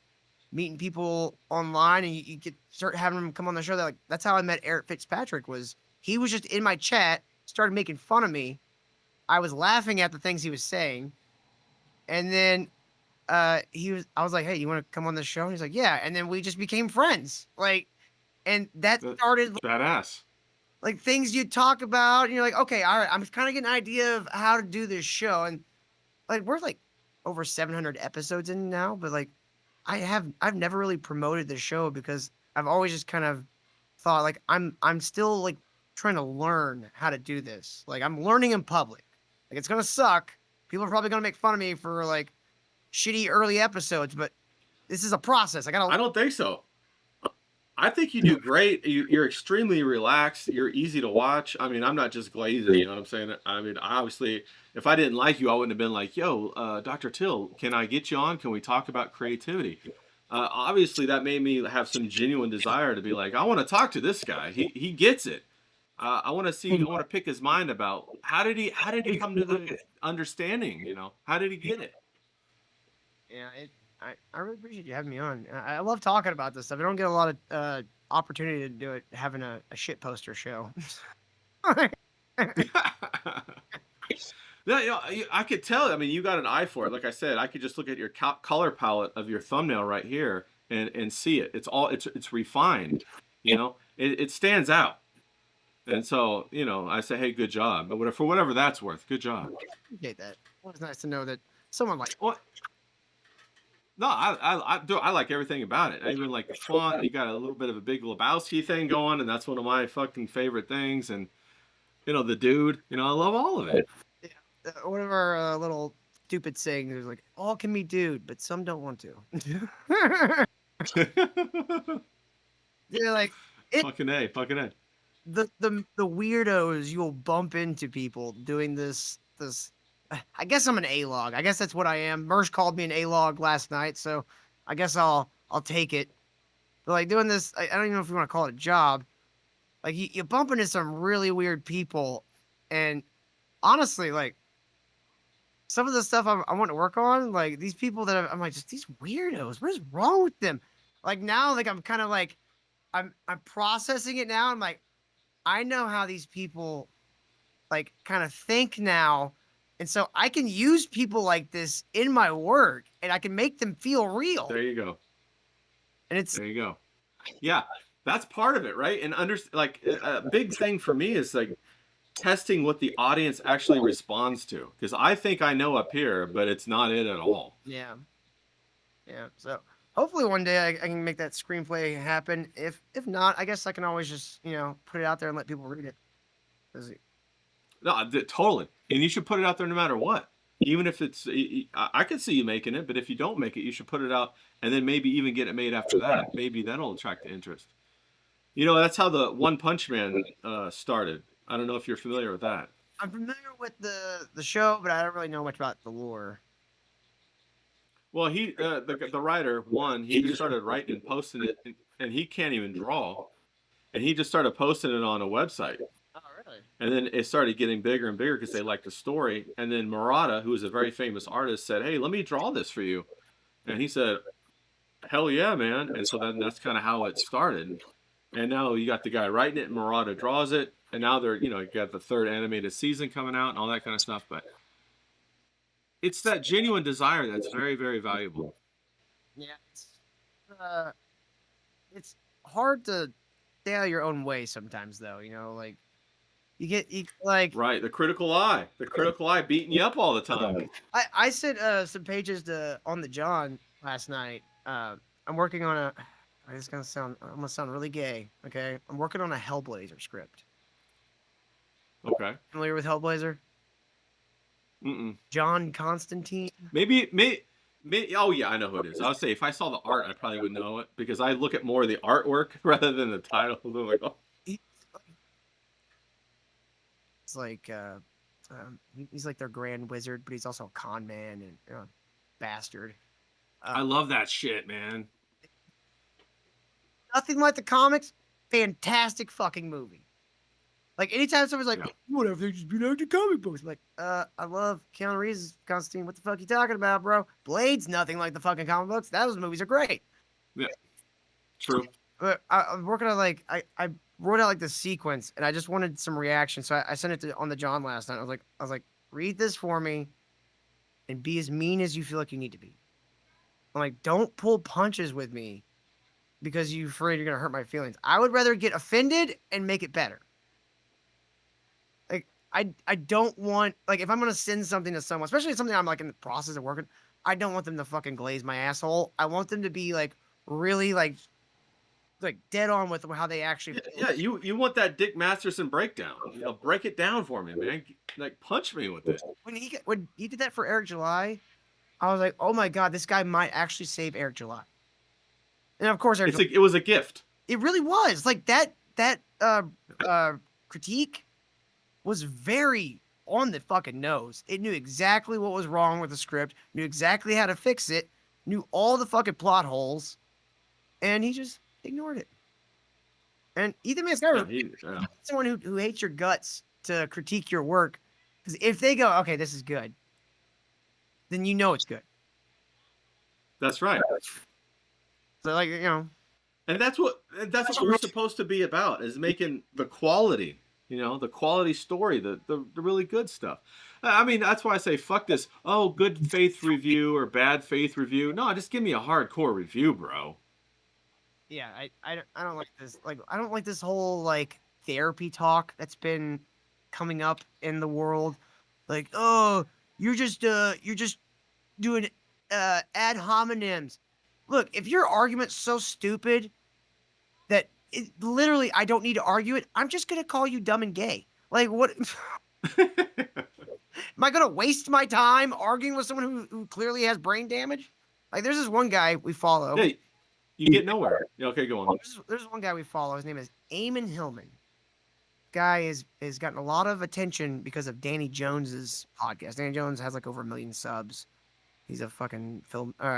meeting people online and you get start having them come on the show. That like that's how I met Eric Fitzpatrick. Was he was just in my chat, started making fun of me. I was laughing at the things he was saying, and then I was like, hey, you want to come on the show? And he's like, yeah. And then we just became friends. Like, and that started Badass. like things you talk about, and you're like, okay, all right, I'm kind of getting an idea of how to do this show. And like we're like over 700 episodes in now, but like I've never really promoted the show because I've always just kind of thought like I'm still like trying to learn how to do this. Like I'm learning in public. Like it's gonna suck. People are probably gonna make fun of me for like shitty early episodes, but this is a process. I don't think so. I think you do great. You're extremely relaxed. You're easy to watch. I mean, I'm not just glazing, you know what I'm saying? I mean, obviously, if I didn't like you, I wouldn't have been like, yo, Dr. Til, can I get you on? Can we talk about creativity? Obviously, that made me have some genuine desire to be like, I want to talk to this guy. He gets it. I want to pick his mind about how did he come to the understanding, you know? How did he get it? Yeah, I really appreciate you having me on. I love talking about this stuff. I don't get a lot of opportunity to do it having a shit poster show. Yeah, I could tell. I mean, you got an eye for it. Like I said, I could just look at your color palette of your thumbnail right here and see it. It's refined. You know, it stands out. And so, you know, I say, hey, good job. But for whatever that's worth, good job. I appreciate that. Well, it's nice to know that someone like What? No, I like everything about it. I even like the font. You got a little bit of a Big Lebowski thing going, and that's one of my fucking favorite things. And the dude, I love all of it. Yeah. One of our little stupid sayings is like, all can be dude, but some don't want to. Yeah, like it. Fucking A, fucking A. The weirdos you'll bump into people doing this. I guess I'm an A-log. I guess that's what I am. Mersh called me an A-log last night, so I guess I'll take it. But like doing this, I don't even know if you want to call it a job. Like you bump into some really weird people, and honestly, like some of the stuff I want to work on, like these people that I'm like, just these weirdos. What is wrong with them? Like now, like I'm kind of like I'm processing it now. I'm like, I know how these people like kind of think now. And so I can use people like this in my work and I can make them feel real. There you go. And it's There you go. Yeah, that's part of it, right? And like a big thing for me is like testing what the audience actually responds to, because I think I know up here, but it's not it at all. yeah. Yeah. So hopefully one day I can make that screenplay happen. If not, I guess I can always just, put it out there and let people read it. 'Cause No, totally. And you should put it out there no matter what. Even if it's, I could see you making it, but if you don't make it, you should put it out and then maybe even get it made after that. Maybe that'll attract interest. That's how the One Punch Man started. I don't know if you're familiar with that. I'm familiar with the show, but I don't really know much about the lore. Well, the writer, he just started writing and posting it, and he can't even draw, and he just started posting it on a website. Oh, really? And then it started getting bigger and bigger because they liked the story. And then Murata, who is a very famous artist, said, "Hey, let me draw this for you." And he said, "Hell yeah, man!" And so then that's kind of how it started. And now you got the guy writing it, and Murata draws it, and now they're you got the third animated season coming out and all that kind of stuff. But it's that genuine desire that's very, very valuable. Yeah, uh, it's hard to stay out of your own way sometimes, though. Like you like Right, the critical eye beating you up all the time. I sent some pages on the John last night. I'm working on a. It's gonna sound. I'm gonna sound really gay. Okay, I'm working on a Hellblazer script. Okay. Familiar with Hellblazer? Mm-mm. John Constantine. Maybe. Oh yeah, I know who it is. I would say if I saw the art, I probably would know it because I look at more of the artwork rather than the title. I'm like, oh. It's like he's like their grand wizard, but he's also a con man and bastard. I love that shit, man. Nothing like the comics. Fantastic fucking movie. Like anytime someone's like, "Whatever, they just beat out the comic books," I'm like, I love Keanu Reeves' Constantine. What the fuck you talking about, bro? Blade's nothing like the fucking comic books. Those movies are great. Yeah, true. But I'm working on like I wrote out like the sequence, and I just wanted some reaction, so I sent it on the John last night. I was like, read this for me, and be as mean as you feel like you need to be. I'm like, don't pull punches with me because you're afraid you're gonna hurt my feelings. I would rather get offended and make it better. Like I don't want, like, if I'm gonna send something to someone, especially something I'm like in the process of working, I don't want them to fucking glaze my asshole. I want them to be like really like dead on with how they actually feel. Yeah, you want that Dick Masterson breakdown. Break it down for me, man. Like punch me with it. When he did that for Eric July, I was like, oh my god, this guy might actually save Eric July. And of course, It was a gift. It really was. Like that critique was very on the fucking nose. It knew exactly what was wrong with the script, knew exactly how to fix it, knew all the fucking plot holes, and he just ignored it. And Ethan Mascara, someone who hates your guts to critique your work, because if they go, okay, this is good, then you know it's good. That's right. So like and that's what we're supposed to be about, is making the quality, the quality story, the really good stuff. I mean, that's why I say fuck this. Oh, good faith review or bad faith review. No, just give me a hardcore review, bro. Yeah, I don't like this. Like, I don't like this whole like therapy talk that's been coming up in the world. Like, oh, you're just doing ad hominems. Look, if your argument's so stupid that literally I don't need to argue it, I'm just gonna call you dumb and gay. Like, what? Am I gonna waste my time arguing with someone who clearly has brain damage? Like, there's this one guy we follow. Yeah, you get nowhere. Yeah, okay, go on. There's one guy we follow. His name is Eamon Hillman. Guy is gotten a lot of attention because of Danny Jones's podcast. Danny Jones has like over 1 million subs. He's a fucking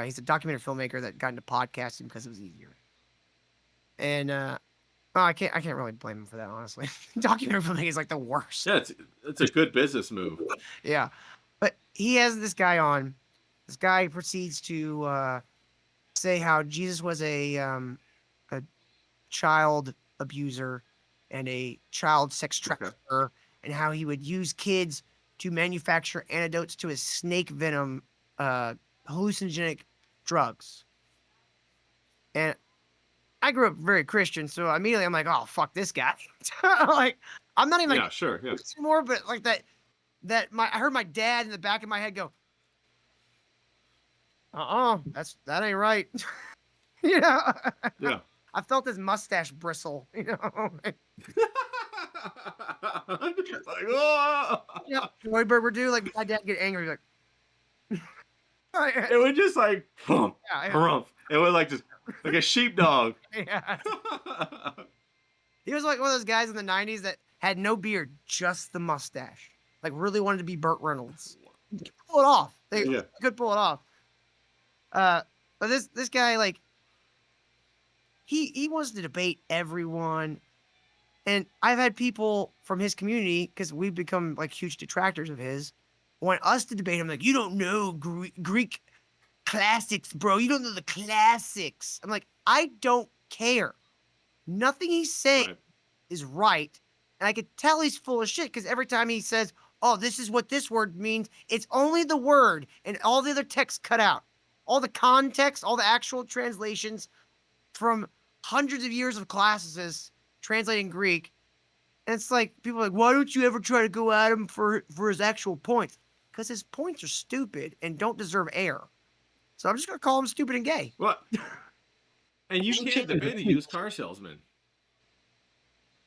he's a documentary filmmaker that got into podcasting because it was easier. And I can't really blame him for that, honestly. Documentary filmmaking is like the worst. Yeah, it's a good business move. Yeah, but he has this guy on. This guy proceeds to say how Jesus was a child abuser and a child sex trafficker, and how he would use kids to manufacture antidotes to his snake venom hallucinogenic drugs. And I grew up very Christian, so immediately I'm like, oh, fuck this guy. Like, I'm not even like, yeah, sure, yeah. Anymore, but like I heard my dad in the back of my head go, that ain't right. You know? Yeah. I felt his mustache bristle, you know? Just like, oh! Yeah, Joy Berber do, like, my dad get angry, like, it would just like, hump, yeah. hump. It would like just, like a sheepdog. Yeah. He was like one of those guys in the 90s that had no beard, just the mustache. Like, really wanted to be Burt Reynolds. Pull it off. They could pull it off. But this guy, like, he wants to debate everyone. And I've had people from his community, because we've become like huge detractors of his, want us to debate him. Like, you don't know Greek classics, bro. You don't know the classics. I'm like, I don't care. Nothing he's saying is right. And I could tell he's full of shit because every time he says, oh, this is what this word means, it's only the word and all the other text cut out. All the context, all the actual translations from hundreds of years of classicists translating Greek. And it's like, people are like, why don't you ever try to go at him for his actual points? Because his points are stupid and don't deserve air. So I'm just going to call him stupid and gay. What? And you can't debate a used car salesman.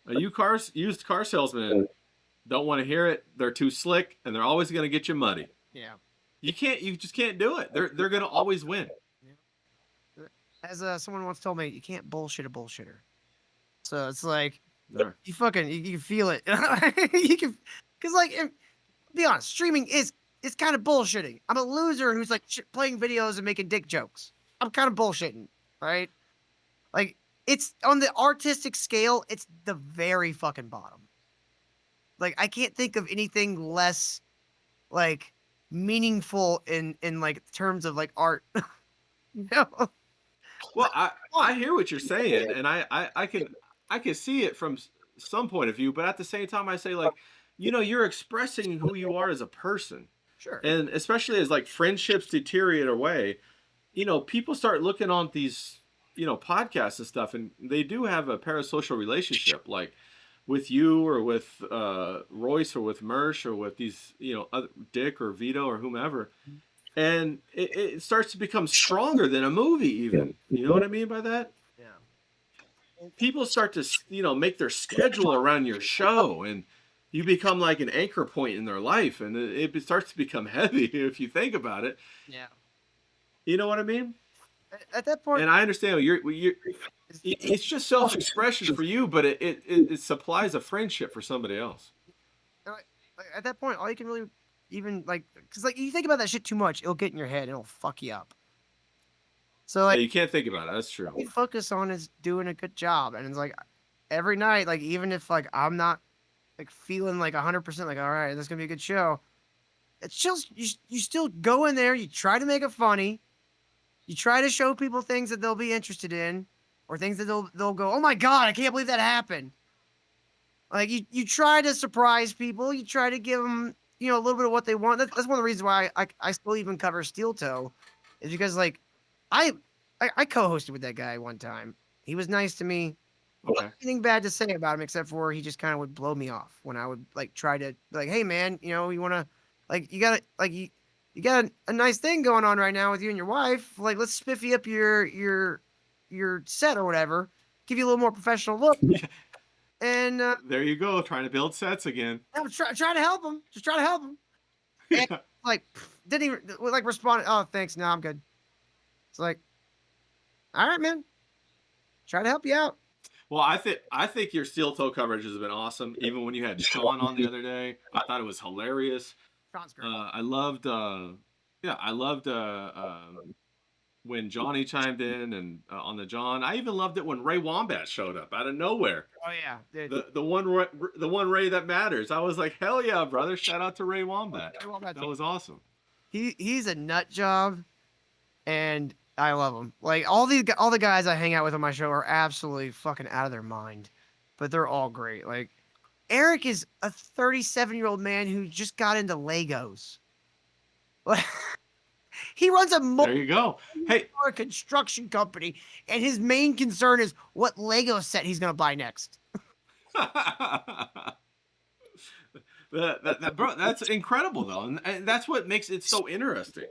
A used car salesman don't want to hear it. They're too slick, and they're always going to get you muddy. Yeah. You just can't do it. They're going to always win. Yeah. As someone once told me, you can't bullshit a bullshitter. So it's like, you can feel it. You can, because like, be honest, streaming is kind of bullshitting. I'm a loser who's like playing videos and making dick jokes. I'm kind of bullshitting, right? Like, it's on the artistic scale, it's the very fucking bottom. Like, I can't think of anything less like meaningful in like terms of like art. You know? Well, I hear what you're saying, and I can see it from some point of view, but at the same time, I say, like, you're expressing who you are as a person. Sure. And especially as like friendships deteriorate away, people start looking on these, podcasts and stuff, and they do have a parasocial relationship, like with you or with Royce or with Mersh or with these, other, Dick or Vito or whomever. And it starts to become stronger than a movie even. You know what I mean by that? Yeah. People start to, make their schedule around your show, and you become like an anchor point in their life, and it starts to become heavy if you think about it. Yeah. You know what I mean? At that point, and I understand it's just self-expression for you, but it supplies a friendship for somebody else. At that point, all you can really even like, because like you think about that shit too much, it'll get in your head and it'll fuck you up. So like, you can't think about it. That's true. What you focus on is doing a good job, and it's like every night, like even if like I'm not like feeling like 100%, like all right, this is gonna be a good show. It's just you still go in there, you try to make it funny, you try to show people things that they'll be interested in, or things that they'll go, oh my god, I can't believe that happened. Like you try to surprise people, you try to give them a little bit of what they want. That's one of the reasons why I still even cover Steel Toe, is because like I co-hosted with that guy one time. He was nice to me. Okay. Nothing bad to say about him except for he just kind of would blow me off when I would like try to like, hey man, you want to like, you gotta like you got a nice thing going on right now with you and your wife. Like, let's spiffy up your set or whatever. Give you a little more professional look. Yeah, And there you go, trying to build sets again. I was try to help him. Just try to help him. And Yeah. like, didn't even like respond. Oh, thanks. No, I'm good. It's like, all right, man. Try to help you out. Well, I think your steel toe coverage has been awesome. Even when you had Sean on the other day, I thought it was hilarious. Sounds great. I loved, yeah, I loved when Johnny chimed in and on the John. I even loved it when Ray Wombat showed up out of nowhere. Oh yeah, dude. The one Ray that matters. I was like, hell yeah, brother! Shout out to Ray Wombat. Ray Wombat's That was awesome. he's a nut job, and I love him. Like all the guys I hang out with on my show are absolutely fucking out of their mind, but they're all great. Like Eric is a 37-year-old man who just got into Legos. He runs a There you go. Hey, construction company, and his main concern is what Lego set he's gonna buy next. bro, that's incredible though, and that's what makes it so interesting.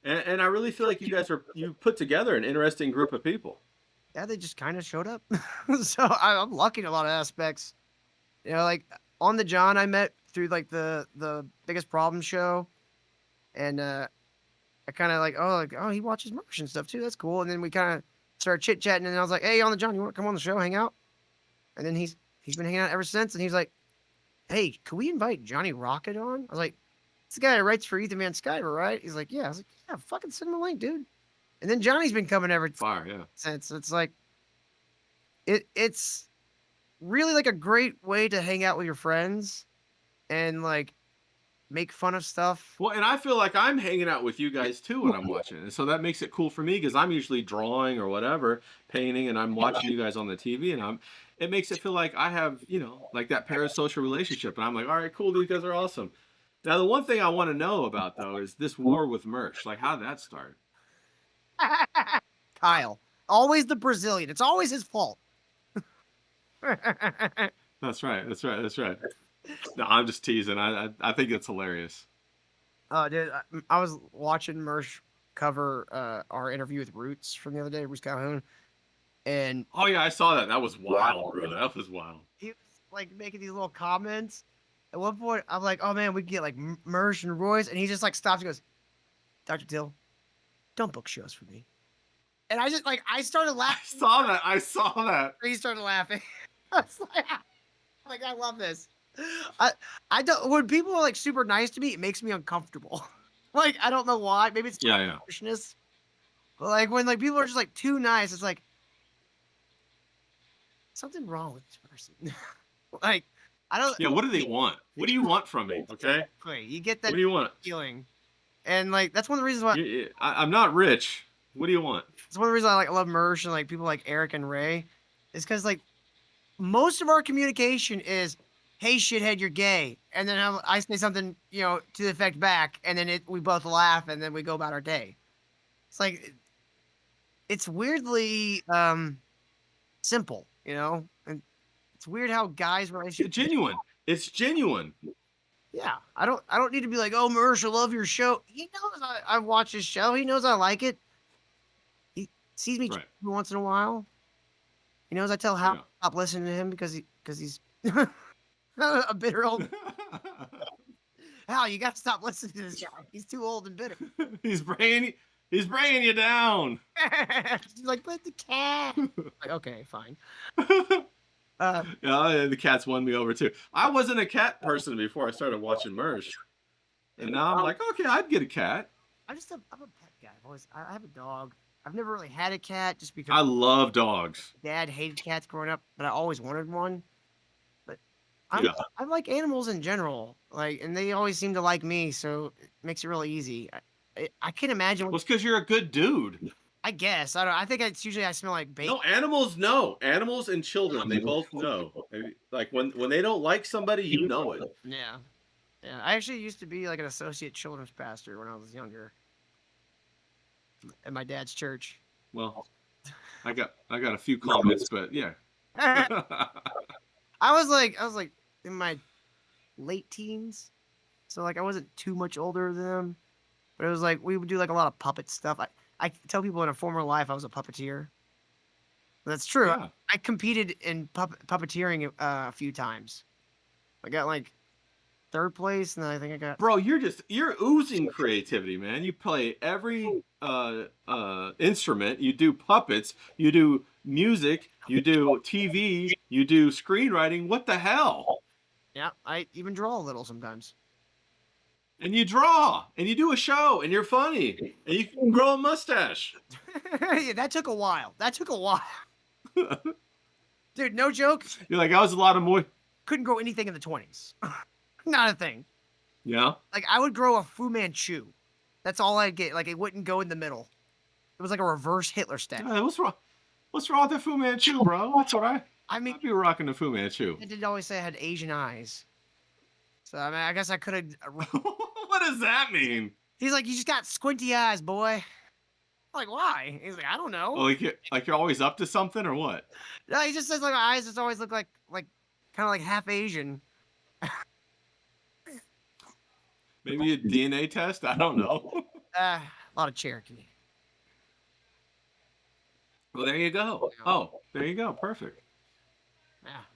And I really feel like you put together an interesting group of people. Yeah, they just kind of showed up. So I'm lucky in a lot of aspects. You know, like on the John I met through like the biggest problem show, and I kind of like oh he watches Merch and stuff too. That's cool. And then we kind of started chit chatting, and I was like, hey, on the John, you want to come on the show, hang out? And then he's been hanging out ever since. And he's like, hey, could we invite Johnny Rocket on? I was like, it's the guy that writes for Ethan Van Sciver, right? He's like, yeah. I was like, yeah, fucking send him a link, dude. And then Johnny's been coming ever Fire, yeah. since. It's like it's really like a great way to hang out with your friends and like make fun of stuff. Well, and I feel like I'm hanging out with you guys too when I'm watching it. So that makes it cool for me because I'm usually drawing or whatever, painting, and I'm watching you guys on the TV, and it makes it feel like I have, like that parasocial relationship. And I'm like, all right, cool, these guys are awesome. Now, the one thing I want to know about though is this war with Merch. Like, how did that start? Kyle, always the Brazilian. It's always his fault. That's right. No, I'm just teasing. I think it's hilarious. Oh, dude, I was watching Mersh cover our interview with Roots from the other day, Roots Calhoun, and Oh yeah, I saw that. That was wild, bro. That was wild. he was like making these little comments. At one point, I'm like, "Oh man, we could get like Mersh and Royce," and he just like stops and goes, "Dr. Til, don't book shows for me." And I just like I started laughing. I saw that. He started laughing. I was like, I love this. I don't when people are like super nice to me, it makes me uncomfortable. Like I don't know why. Maybe it's Yeah. selfishness. But like when like people are just like too nice, it's like something wrong with this person. Like I don't. Yeah, what do they want? What do you want from me? Okay. You get that What do you want? feeling, and like that's one of the reasons why I'm not rich. What do you want? it's one of the reasons I love Mersh and like people like Eric and Ray, is because like most of our communication is, "Hey shithead, you're gay," and then I say something to the effect back, and then we both laugh, and then we go about our day. It's like it's weirdly simple, and it's weird how guys' relationships. It's genuine. Yeah, I don't need to be like, "Oh, Mersh, I love your show." He knows I watch his show. He knows I like it. He sees me Right. once in a while. He knows I tell Hal to stop listening to him because he's a bitter old Hal. You got to stop listening to this guy. He's too old and bitter. He's bringing you down. He's like, "But the cat." Like, okay, fine. Yeah, the cats won me over too. I wasn't a cat person before I started watching Mersh, and now I'm like, okay, I'd get a cat. I'm a pet guy. I have a dog. I've never really had a cat just because I love dogs. Dad hated cats growing up, but I always wanted one. But Yeah. I like animals in general, and they always seem to like me, so it makes it really easy. I can't imagine. Well, it's because you're a good dude. I guess I don't. I think it's usually I smell like bacon. No, animals know. Animals and children, they both know. Like when they don't like somebody, you know it. Yeah. I actually used to be like an associate children's pastor when I was younger at my dad's church. Well, I got a few comments, but yeah. I was like in my late teens, so like I wasn't too much older than them. But it was like we would do like a lot of puppet stuff. I tell people in a former life I was a puppeteer. That's true. Yeah. I competed in puppeteering a few times. I got like 3rd place, and then I think I got. Bro, you're oozing creativity, man. You play every instrument. You do puppets. You do music. You do TV. You do screenwriting. What the hell? Yeah, I even draw a little sometimes. And you draw, and you do a show, and you're funny, and you can grow a mustache. Yeah, that took a while. Dude, no joke. You're like, I was a lot of more. Couldn't grow anything in the 20s. Not a thing. Yeah. Like I would grow a Fu Manchu. That's all I'd get. Like it wouldn't go in the middle. It was like a reverse Hitler stack. What's wrong? What's wrong with the Fu Manchu, bro? That's what I mean, I'd be rocking the Fu Manchu. I did always say I had Asian eyes. So I mean, I guess I could have. What does that mean? He's like, you just got squinty eyes, boy. I'm like, why? He's like, I don't know. Well, like you're always up to something or what? No, he just says like my eyes just always look like kind of like half Asian. Maybe a DNA test? I don't know. A lot of Cherokee. Well, there you go. Oh, there you go. Perfect.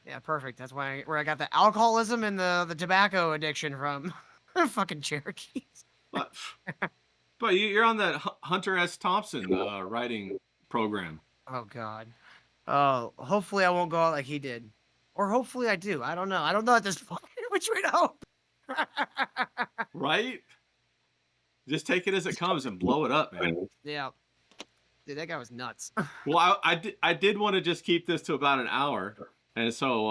Yeah, perfect. That's where I got the alcoholism and the tobacco addiction from. Fucking Cherokees. But you're on that Hunter S. Thompson writing program. Oh God. Oh, hopefully I won't go out like he did, or hopefully I do. I don't know. I don't know at this point. Which way to hope? Right? Just take it as it comes and blow it up, man. Yeah. Dude, that guy was nuts. Well, I did want to just keep this to about an hour, and so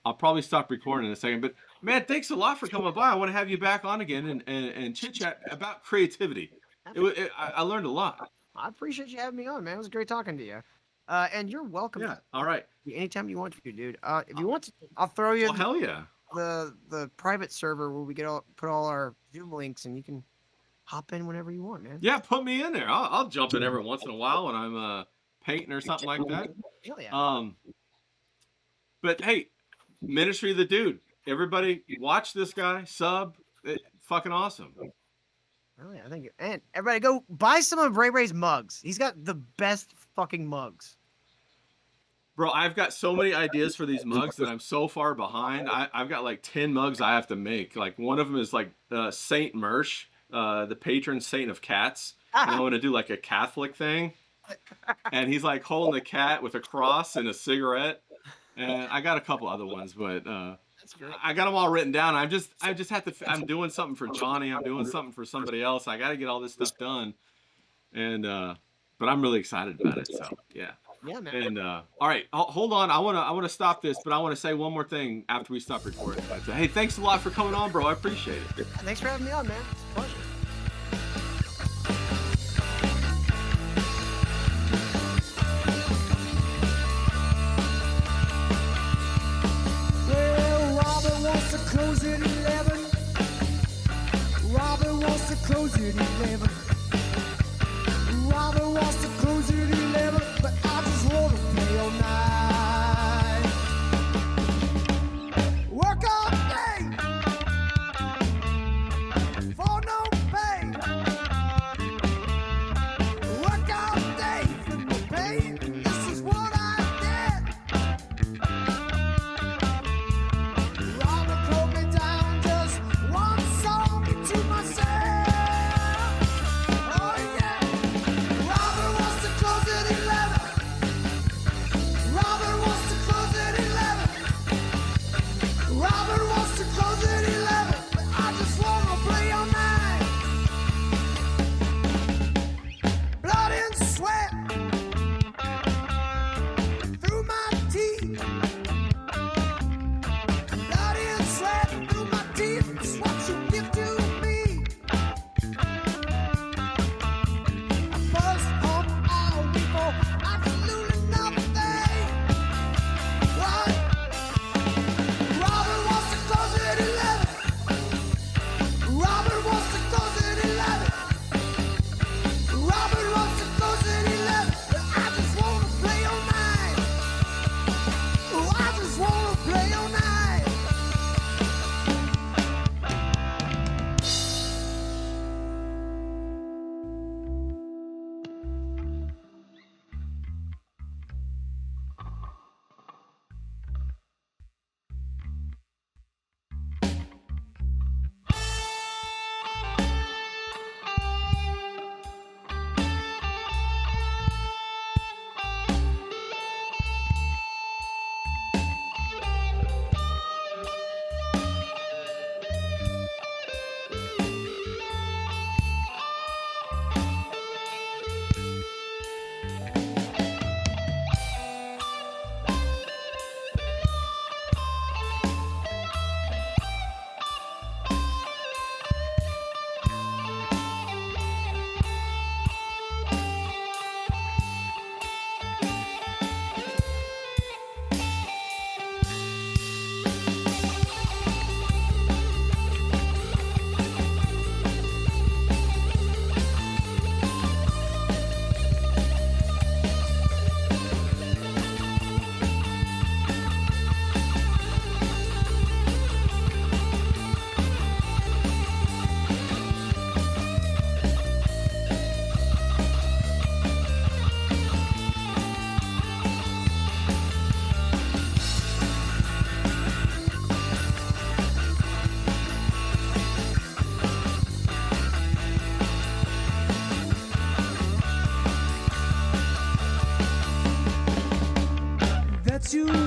I'll probably stop recording in a second. But man, thanks a lot for coming by. I want to have you back on again and chit chat about creativity. I learned a lot. I appreciate you having me on, man. It was great talking to you. And you're welcome. Yeah. All right. Anytime you want to, dude. If you want to, I'll throw you. Well, hell yeah. The private server where we put all our Zoom links, and you can hop in whenever you want, man. Yeah, put me in there. I'll jump in every once in a while when I'm painting or something like that. Hell yeah. But hey, Ministry of the Dude. Everybody, watch this guy. Sub. Fucking awesome. Oh yeah, thank you. And everybody, go buy some of Ray Ray's mugs. He's got the best fucking mugs. Bro, I've got so many ideas for these mugs that I'm so far behind. I've got like 10 mugs I have to make. Like one of them is like Saint Mersh, the patron saint of cats. And I want to do like a Catholic thing. And he's like holding a cat with a cross and a cigarette. And I got a couple other ones, but That's great. I got them all written down. I just have to. I'm doing something for Johnny. I'm doing something for somebody else. I got to get all this stuff done. And but I'm really excited about it. So yeah. Yeah, man. And all right, hold on. I wanna stop this, but I want to say one more thing after we stop recording. But, hey, thanks a lot for coming on, bro. I appreciate it. Thanks for having me on, man. It's a pleasure. Well, Robert wants to close at 11. Robert wants to close at 11. Robert wants to close at 11, but I just want to play all night. Work all day for no pay. Work all day for no pay. This is what I did. Robert broke me down just one song to myself. Oh yeah. Robert wants to close at 11. to